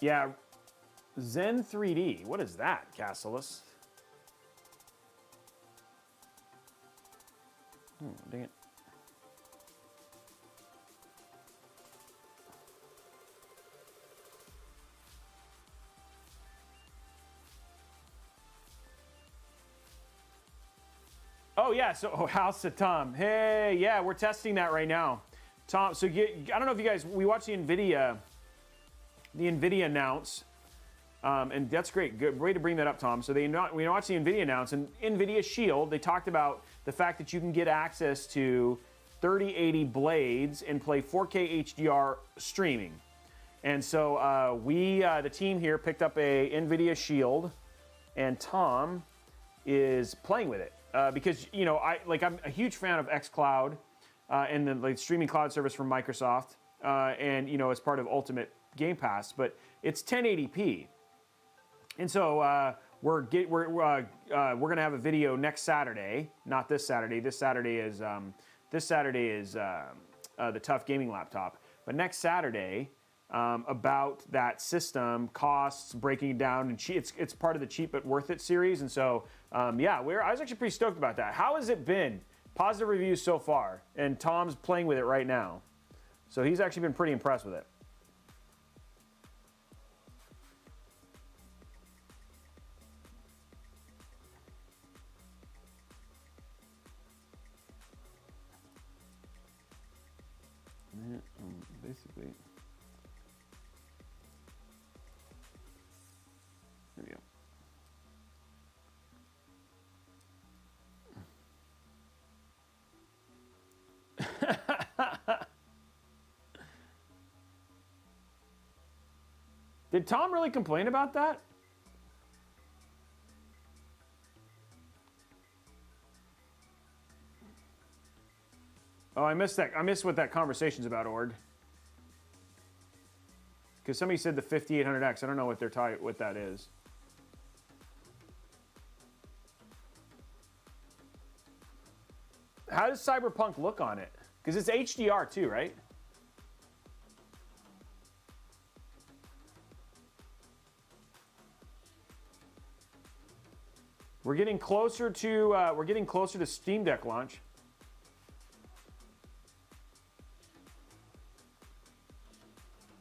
Yeah, Zen 3D. What is that, Cassilis? Dang it. Oh yeah, so House of Tom. Hey, yeah, we're testing that right now. Tom, so I don't know if you guys, we watched the NVIDIA announce, and that's great. Good way to bring that up, Tom. So we watched the NVIDIA announce, and NVIDIA Shield, they talked about the fact that you can get access to 3080 blades and play 4K HDR streaming. And so the team here picked up a NVIDIA Shield, and Tom is playing with it. Because, you know, I'm a huge fan of xCloud and the streaming cloud service from Microsoft, and, you know, as part of Ultimate Game Pass, but it's 1080p. And so we're going to have a video next Saturday, not this Saturday. This Saturday is the Tough Gaming Laptop, but next Saturday about that system, costs, breaking it down, and it's part of the Cheap but Worth It series. And so yeah, I was actually pretty stoked about that. How has it been? Positive reviews so far, and Tom's playing with it right now, so he's actually been pretty impressed with it. Basically, there we go. Did Tom really complain about that? Oh, I missed that. I missed what that conversation's about, Ord. Because somebody said the 5800X. I don't know what what that is. How does Cyberpunk look on it? Because it's HDR too, right? We're getting closer to Steam Deck launch.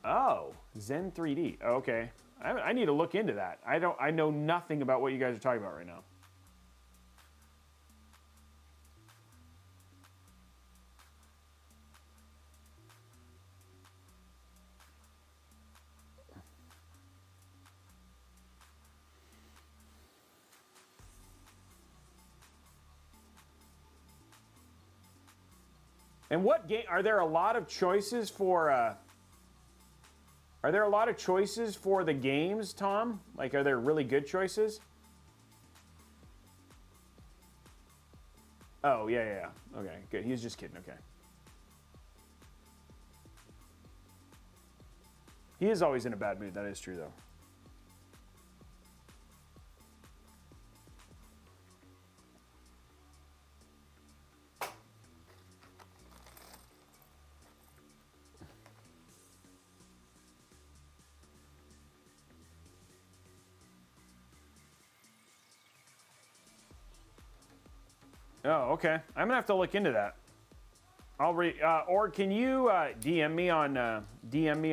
Oh, Zen 3D. Okay, I need to look into that. I know nothing about what you guys are talking about right now. And what game are there? A lot of choices for. Are there a lot of choices for the games, Tom? Like, are there really good choices? Oh, yeah. Okay, good. He was just kidding. Okay. He is always in a bad mood. That is true, though. Oh, okay. I'm gonna have to look into that. I'll or can you DM me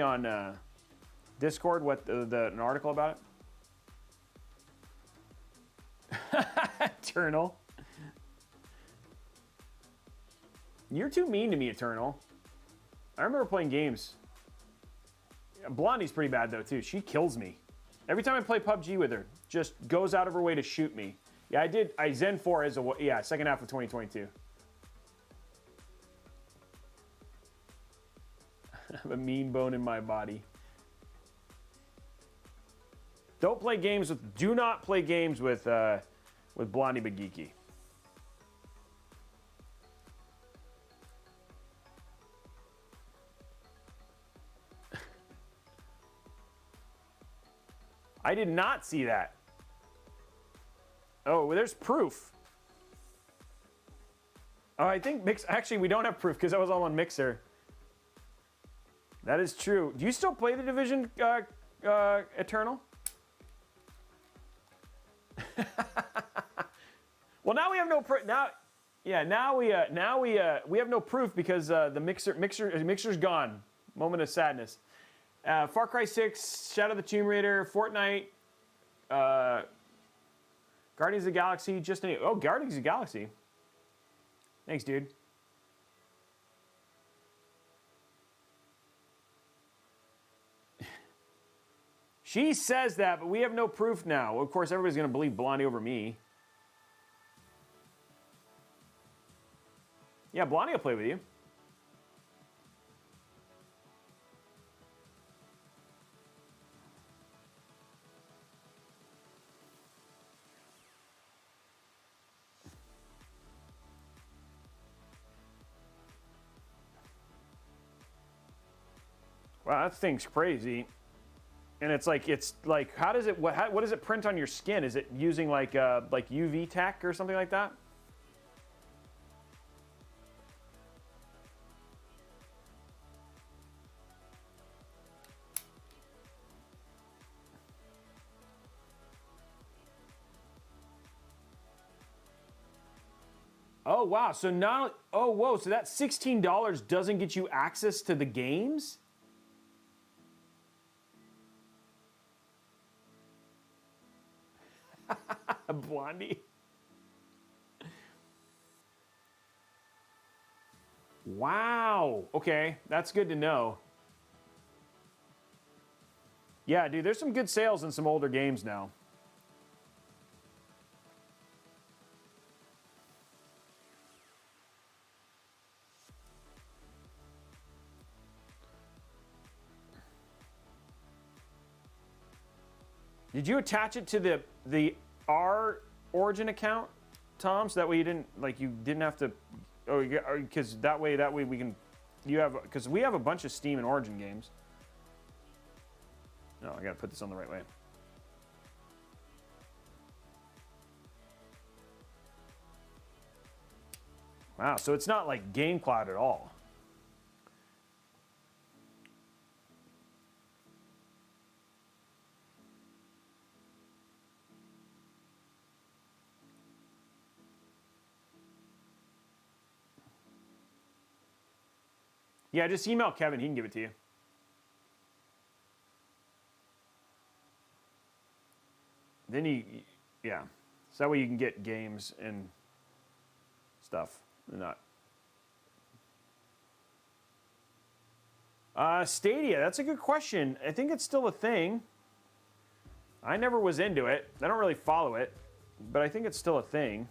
on Discord what an article about it? Eternal. You're too mean to me, Eternal. I remember playing games. Blondie's pretty bad though too. She kills me. Every time I play PUBG with her, just goes out of her way to shoot me. Yeah, I Zen 4 as a, yeah, second half of 2022. I have a mean bone in my body. Do not play games with Blondie Bagiki. I did not see that. Oh, well, there's proof. Oh, I think actually we don't have proof because that was all on Mixer. That is true. Do you still play the Division, Eternal? Well, now we have no proof. Now we have no proof because the Mixer's gone. Moment of sadness. Far Cry 6, Shadow of the Tomb Raider, Fortnite, Guardians of the Galaxy, Guardians of the Galaxy. Thanks, dude. She says that, but we have no proof now. Of course, everybody's going to believe Blondie over me. Yeah, Blondie will play with you. Wow, that thing's crazy. And it's like how does it what does it print on your skin? Is it using like UV tech or something like that? Oh wow, so not oh whoa, so that $16 doesn't get you access to the games? Blondie. Wow. Okay, that's good to know. Yeah, dude, there's some good sales in some older games now. Did you attach it to the R Origin account, Tom, so that way you didn't have to, because that way we can, because we have a bunch of Steam and Origin games. No, I gotta put this on the right way. Wow, so it's not like Game Cloud at all. Yeah, just email Kevin. He can give it to you. Then yeah. So that way you can get games and stuff. Stadia, that's a good question. I think it's still a thing. I never was into it. I don't really follow it, but I think it's still a thing.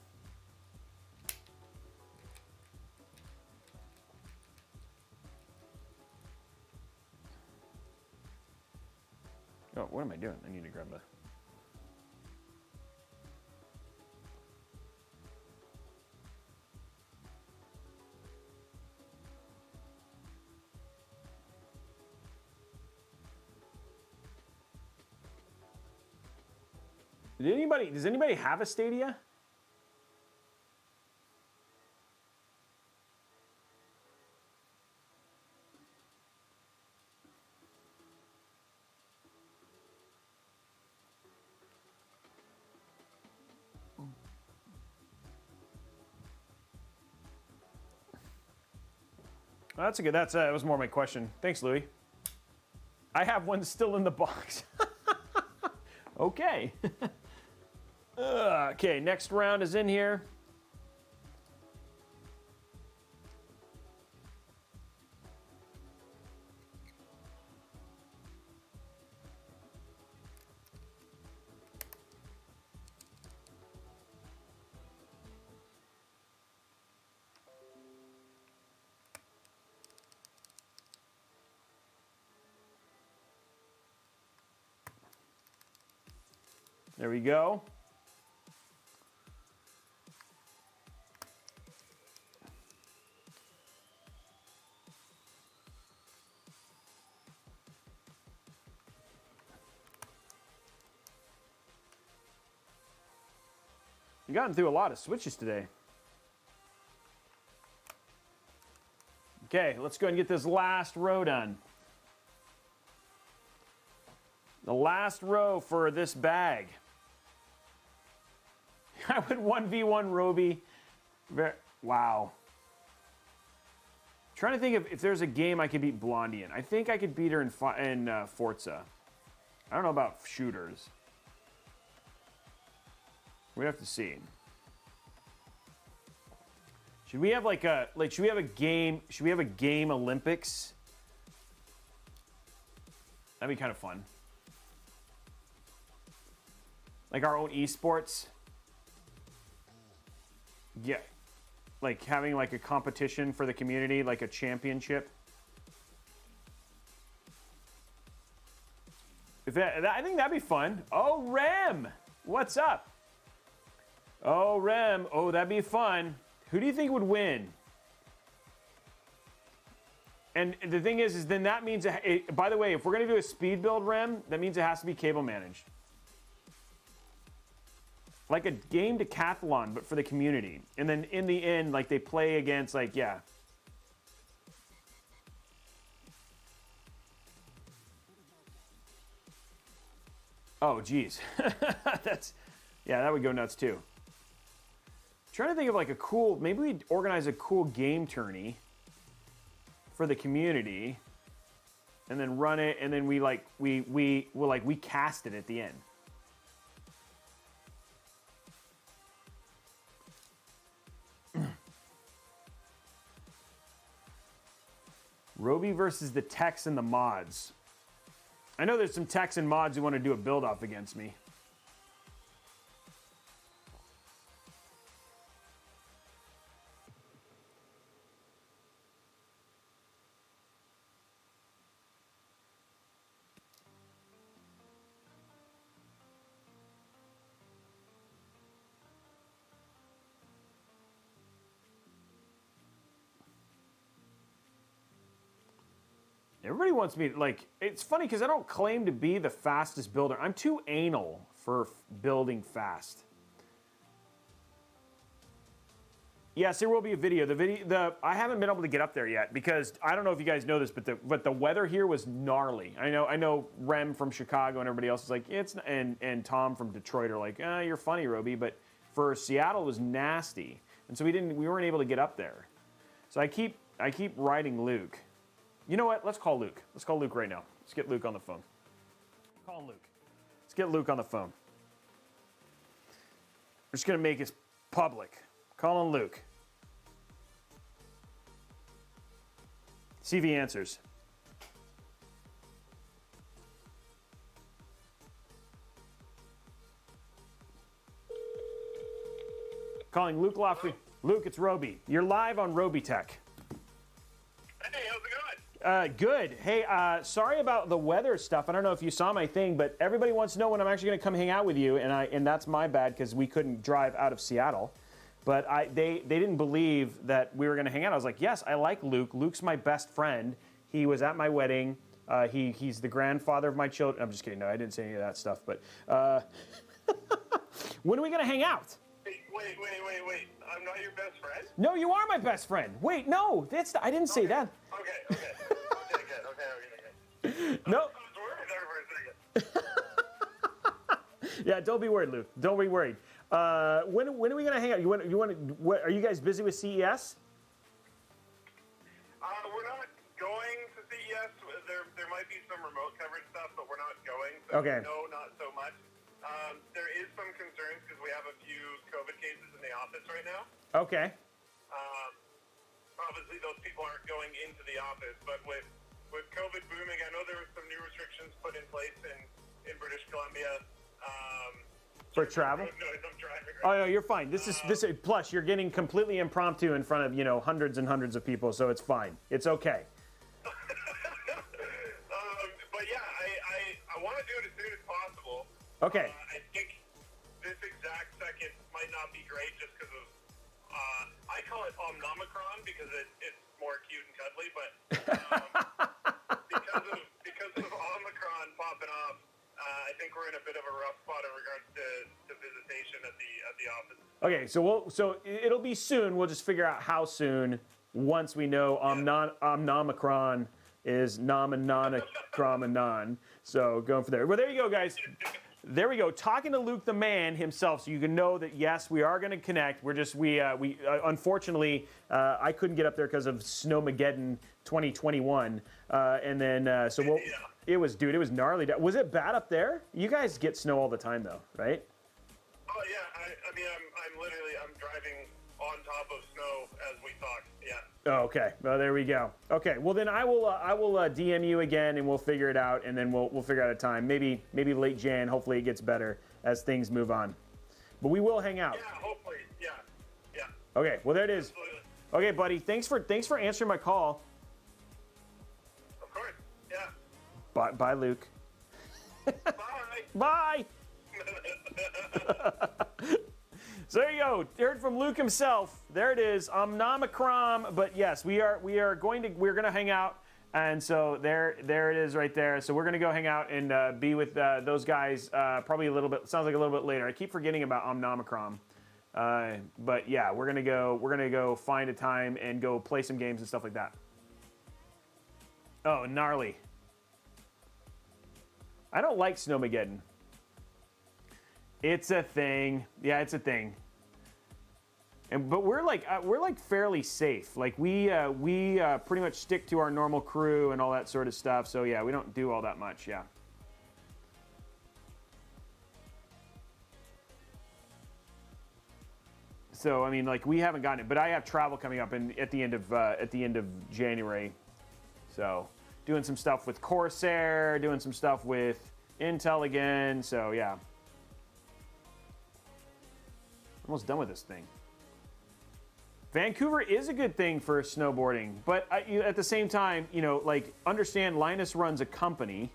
Oh, what am I doing? I need to grab the... Does anybody have a Stadia? That's a good. That was more my question. Thanks, Louis. I have one still in the box. Okay. Okay, next round is in here. There we go. You've gotten through a lot of switches today. Okay, let's go ahead and get this last row done. The last row for this bag. I would 1v1 Robey. Wow. Trying to think if there's a game I could beat Blondie in. I think I could beat her in Forza. I don't know about shooters. We have to see. Should we have should we have a game Olympics? That'd be kind of fun. Like our own esports. Yeah. Like having like a competition for the community, like a championship. I think that'd be fun. Oh, Rem! What's up? Oh, Rem. Oh, that'd be fun. Who do you think would win? And the thing is then that means, by the way, if we're going to do a speed build, Rem, that means it has to be cable managed. Like a game decathlon, but for the community. And then in the end, like they play against, like, yeah. Oh, geez. Yeah, that would go nuts too. Trying to think of like a cool, maybe we'd organize a cool game tourney for the community and then run it, and then we cast it at the end. Robey versus the techs and the mods. I know there's some techs and mods who want to do a build-off against me. Everybody wants me to, like, it's funny because I don't claim to be the fastest builder. I'm too anal for building fast. Yes, there will be a video. I haven't been able to get up there yet because I don't know if you guys know this, but the weather here was gnarly. I know Rem from Chicago and everybody else is like, and Tom from Detroit are like, you're funny, Robey, but for Seattle it was nasty. And so we weren't able to get up there. So I keep writing Luke. You know what? Let's call Luke. Let's call Luke right now. Let's get Luke on the phone. Call Luke. Let's get Luke on the phone. We're just going to make this public. Calling Luke. See if he answers. Calling Luke Laflin. Luke, it's Robey. You're live on Robeytech. Hey, how's it going? Good. Hey, sorry about the weather stuff. I don't know if you saw my thing, but everybody wants to know when I'm actually going to come hang out with you, and that's my bad because we couldn't drive out of Seattle. But they didn't believe that we were going to hang out. I was like, yes, I like Luke. Luke's my best friend. He was at my wedding. He's the grandfather of my children. I'm just kidding. No, I didn't say any of that stuff. But When are we gonna hang out? Wait. I'm not your best friend? No, you are my best friend. Wait, no, I didn't say that. Okay, good. Okay. No. I was worried there for a second. Yeah, don't be worried, Luke. Don't be worried. When are we gonna hang out? Are you guys busy with CES? We're not going to CES. There might be some remote coverage stuff, but we're not going. So Okay. No, not so much. There is some concerns because we have a few COVID cases in the office right now. Okay. Obviously, those people aren't going into the office, but with COVID booming, I know there were some new restrictions put in place in British Columbia. For travel? No, I'm driving. Oh no, you're fine. This is plus you're getting completely impromptu in front of hundreds and hundreds of people, so it's fine. It's okay. But yeah, I want to do it as soon as possible. Okay. I think this exact second might not be great just because of I call it Omnomicron because it's more cute and cuddly, but because of Omicron popping off, I think we're in a bit of a rough spot in regards to visitation at the office. Okay, so it'll be soon. We'll just figure out how soon once we know Omnomicron is Nominonikramanon. So going for there. Well, there you go, guys. There we go. Talking to Luke the man himself, so you can know that yes, we are going to connect. We unfortunately I couldn't get up there because of Snowmageddon 2021, and then so we'll. It was gnarly. Was it bad up there? You guys get snow all the time, though, right? Oh yeah, I mean I'm driving on top of snow as we talk. Yeah. Oh, okay. Well, there we go. Okay. Well, then I will DM you again, and we'll figure it out, and then we'll figure out a time. Maybe late Jan. Hopefully, it gets better as things move on. But we will hang out. Yeah. Hopefully. Yeah. Okay. Well, there it is. Absolutely. Okay, buddy. Thanks for answering my call. Of course. Yeah. Bye, Luke. Bye. Bye. So there you go. Heard from Luke himself. There it is. Omnomicron. But yes, we're gonna hang out, and so there it is right there. So we're gonna go hang out and be with those guys probably a little bit. Sounds like a little bit later. I keep forgetting about Omnomicron. But yeah, we're gonna go find a time and go play some games and stuff like that. Oh, gnarly. I don't like Snowmageddon. It's a thing. Yeah, it's a thing. But we're like fairly safe. Like we pretty much stick to our normal crew and all that sort of stuff. So yeah, we don't do all that much. Yeah. So I mean, like we haven't gotten it, but I have travel coming up at the end of January. So doing some stuff with Corsair, doing some stuff with Intel again. So yeah. Almost done with this thing. Vancouver is a good thing for snowboarding, but at the same time, like understand Linus runs a company,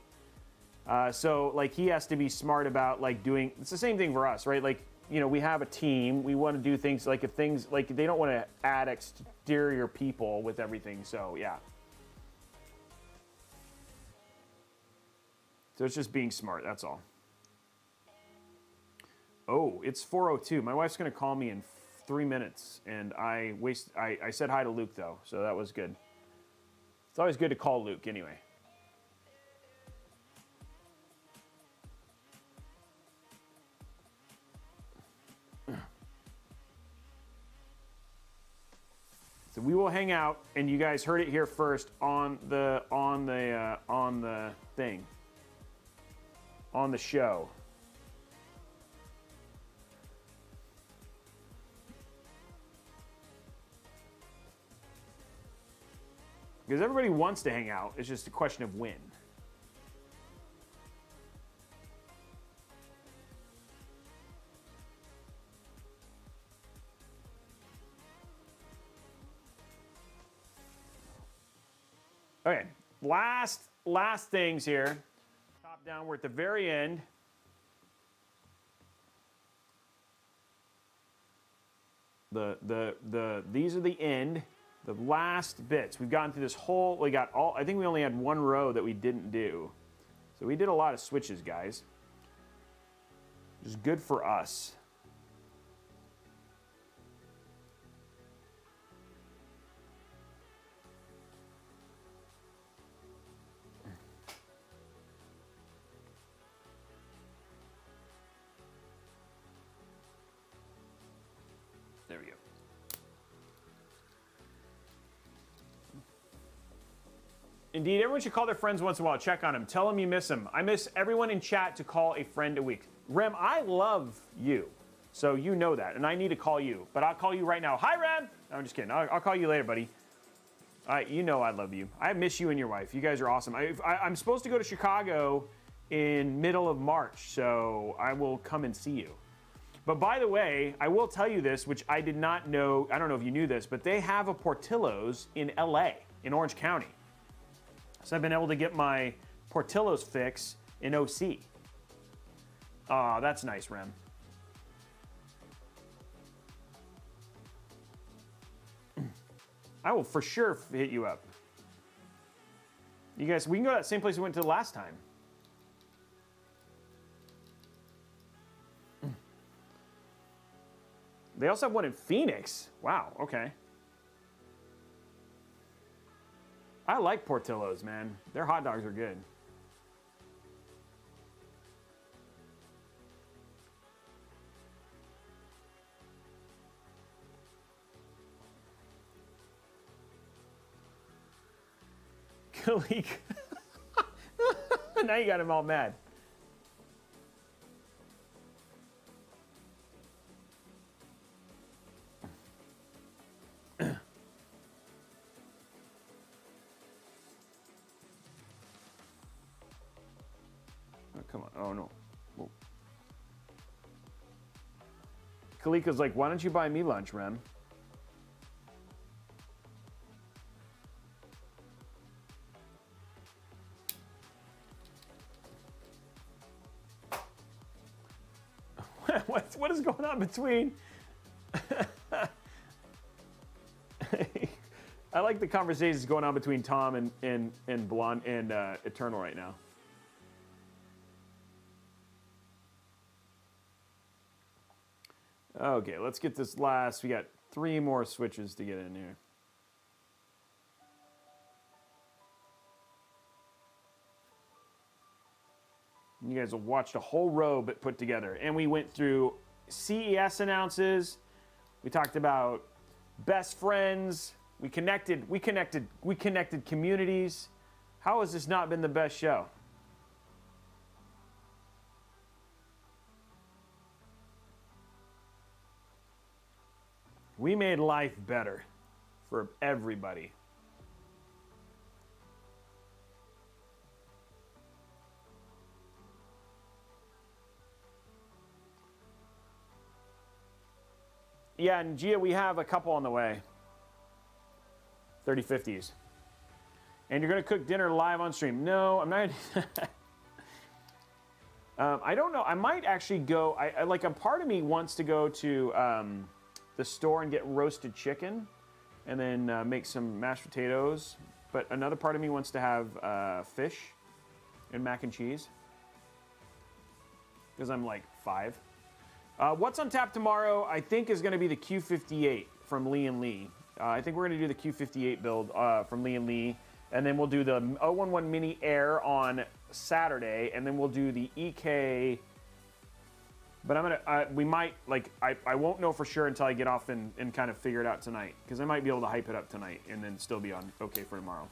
so like he has to be smart about like doing. It's the same thing for us, right? Like we have a team. We want to do things like if things like they don't want to add exterior people with everything. So yeah. So it's just being smart. That's all. Oh, it's 4:02. My wife's going to call me in 3 minutes, and I said hi to Luke, though, so that was good. It's always good to call Luke, anyway. So we will hang out, and you guys heard it here first on the thing, on the show. Because everybody wants to hang out. It's just a question of when. Okay, last things here. Top down, we're at the very end. These are the end. The last bits. We've gotten through this whole, I think we only had one row that we didn't do. So we did a lot of switches, guys. Which is good for us. Indeed, everyone should call their friends once in a while. Check on them. Tell them you miss them. I miss everyone in chat to call a friend a week. Rem, I love you. So you know that. And I need to call you. But I'll call you right now. Hi, Rem. No, I'm just kidding. I'll call you later, buddy. You know I love you. I miss you and your wife. You guys are awesome. I'm supposed to go to Chicago in middle of March. So I will come and see you. But by the way, I will tell you this, which I did not know. I don't know if you knew this, but they have a Portillo's in LA, in Orange County. So I've been able to get my Portillo's fix in OC. Oh, that's nice, Rem. I will for sure hit you up. You guys, we can go to that same place we went to last time. They also have one in Phoenix. Wow, okay. I like Portillo's, man. Their hot dogs are good. Kalik. Now you got him all mad. Come on. Oh, no. Whoa. Kalika's like, why don't you buy me lunch, Rem? What is going on between... I like the conversations going on between Tom and Blonde and Eternal right now. Okay, let's get this last. We got 3 more switches to get in here. You guys have watched a whole row but put together. And we went through CES announces. We talked about best friends. We connected communities. How has this not been the best show? We made life better for everybody. Yeah, and Gia, we have a couple on the way. 3050s. And you're going to cook dinner live on stream. No, I'm not. I don't know. I might actually go. Like a part of me wants to go to the store and get roasted chicken and then make some mashed potatoes. But another part of me wants to have fish and mac and cheese. Because I'm like 5. What's on tap tomorrow, I think, is going to be the Q58 from Lee & Lee. I think we're going to do the Q58 build from Lee & Lee. And then we'll do the 011 Mini Air on Saturday. And then we'll do the EK. But I'm going to, we might, like, I won't know for sure until I get off and kind of figure it out tonight. Because I might be able to hype it up tonight and then still be on okay for tomorrow.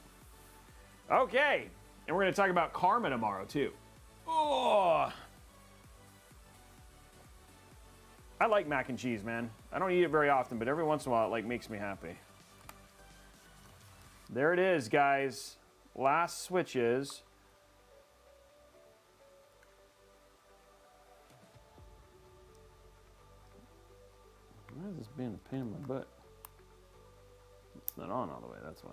Okay. And we're going to talk about Karma tomorrow, too. Oh. I like mac and cheese, man. I don't eat it very often, but every once in a while it like makes me happy. There it is, guys. Last switches. Why is this being a pain in my butt? It's not on all the way, that's why.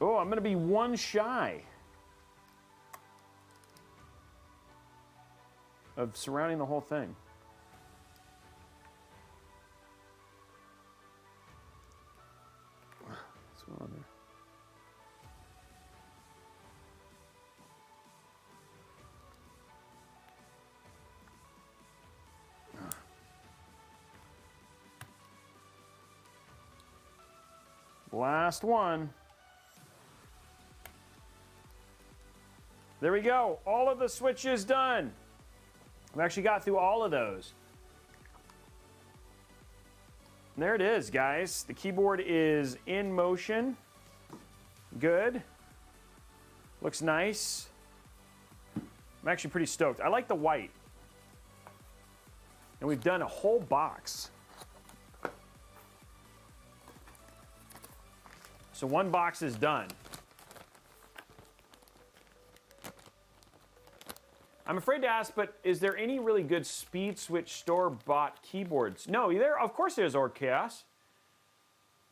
Oh, I'm gonna be 1 shy of surrounding the whole thing. What's going on there? Last one. There we go. All of the switches done. I've actually got through all of those. There it is, guys. The keyboard is in motion. Good. Looks nice. I'm actually pretty stoked. I like the white. And we've done a whole box. So one box is done. I'm afraid to ask, but is there any really good speed switch store-bought keyboards? No, of course there's Org Chaos.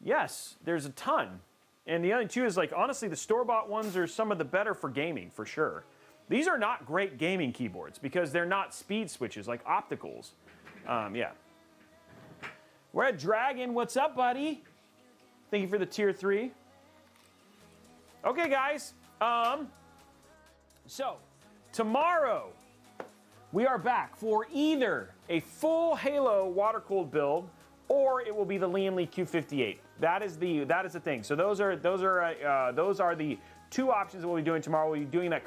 Yes, there's a ton. And the other two is like, honestly, the store-bought ones are some of the better for gaming, for sure. These are not great gaming keyboards because they're not speed switches like opticals. Yeah. We're at Dragon. What's up, buddy? Thank you for the tier 3. Okay, guys. So, tomorrow, we are back for either a full Halo water-cooled build or it will be the Lian Li Q58. That is the thing. So those are the two options that we'll be doing tomorrow. We'll be doing that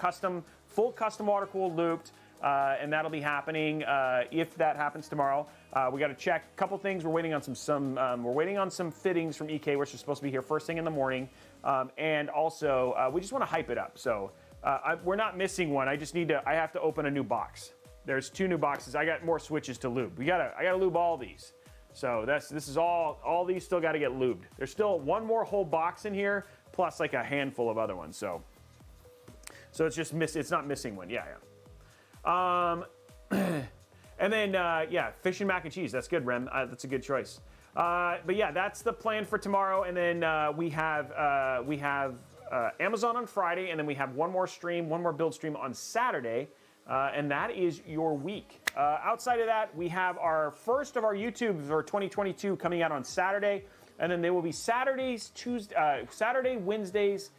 full custom water-cooled looped, and that'll be happening if that happens tomorrow. We got to check a couple things. We're waiting on we're waiting on some fittings from EK, which is supposed to be here first thing in the morning, and also we just want to hype it up. So we're not missing one. I have to open a new box. There's 2 new boxes. I got more switches to lube. I gotta lube all these. So this is all these still got to get lubed. There's still one more whole box in here, plus like a handful of other ones. So it's just it's not missing one. Yeah. And then fish and mac and cheese. That's good, Rem. That's a good choice. But yeah, that's the plan for tomorrow. And then we have Amazon on Friday, and then we have one more build stream on Saturday. And that is your week. Outside of that, we have our first of our YouTubes for 2022 coming out on Saturday, and then they will be Saturdays, Wednesdays,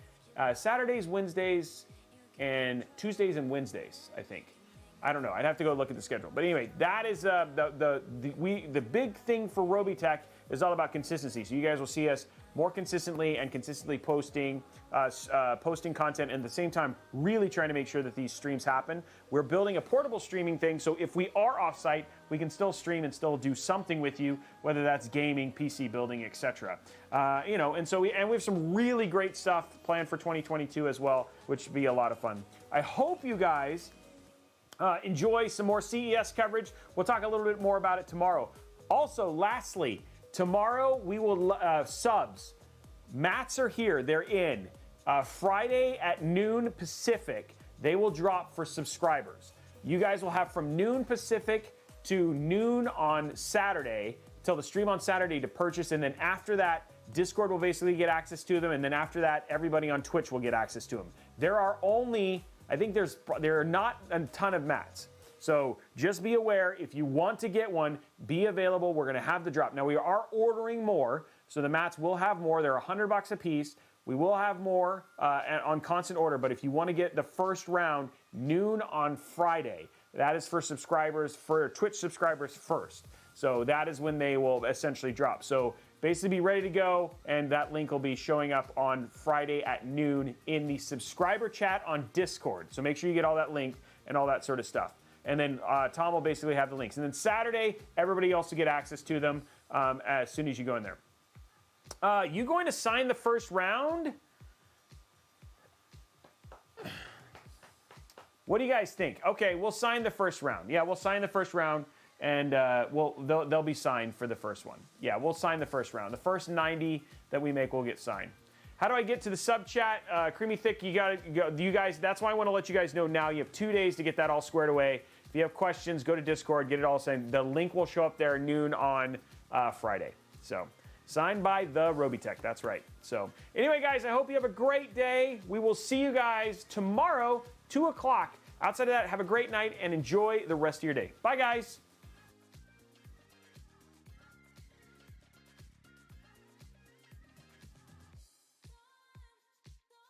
and Tuesdays and Wednesdays, I think. I don't know. I'd have to go look at the schedule. But anyway, that is the big thing for Robeytech is all about consistency. So you guys will see us more consistently and consistently posting content, and at the same time really trying to make sure that these streams happen. We're building a portable streaming thing, so if we are off-site, we can still stream and still do something with you, whether that's gaming, PC building, etc. And we have some really great stuff planned for 2022 as well, which should be a lot of fun. I hope you guys enjoy some more CES coverage. We'll talk a little bit more about it tomorrow. Also, lastly, tomorrow we will subs. Mats are here. They're in. Friday at noon Pacific, they will drop for subscribers. You guys will have from noon Pacific to noon on Saturday till the stream on Saturday to purchase, and then after that, Discord will basically get access to them, and then after that, everybody on Twitch will get access to them. There are not a ton of mats. So just be aware, if you want to get one, be available. We're going to have the drop. Now, we are ordering more, so the mats will have more. They're $100 a piece. We will have more on constant order, but if you want to get the first round, noon on Friday, that is for subscribers, for Twitch subscribers first. So that is when they will essentially drop. So basically be ready to go, and that link will be showing up on Friday at noon in the subscriber chat on Discord. So make sure you get all that link and all that sort of stuff. And then Tom will basically have the links. And then Saturday, everybody else will get access to them as soon as you go in there. You going to sign the first round? What do you guys think? Okay, we'll sign the first round. Yeah, we'll sign the first round, and they'll be signed for the first one. Yeah, we'll sign the first round. The first 90 that we make will get signed. How do I get to the sub chat? Creamy Thick, you gotta go. You guys, that's why I want to let you guys know now. You have 2 days to get that all squared away. If you have questions, go to Discord, get it all signed. The link will show up there noon on Friday. So, signed by the Robeytech. That's right. So, anyway, guys, I hope you have a great day. We will see you guys tomorrow, 2 o'clock. Outside of that, have a great night and enjoy the rest of your day. Bye, guys.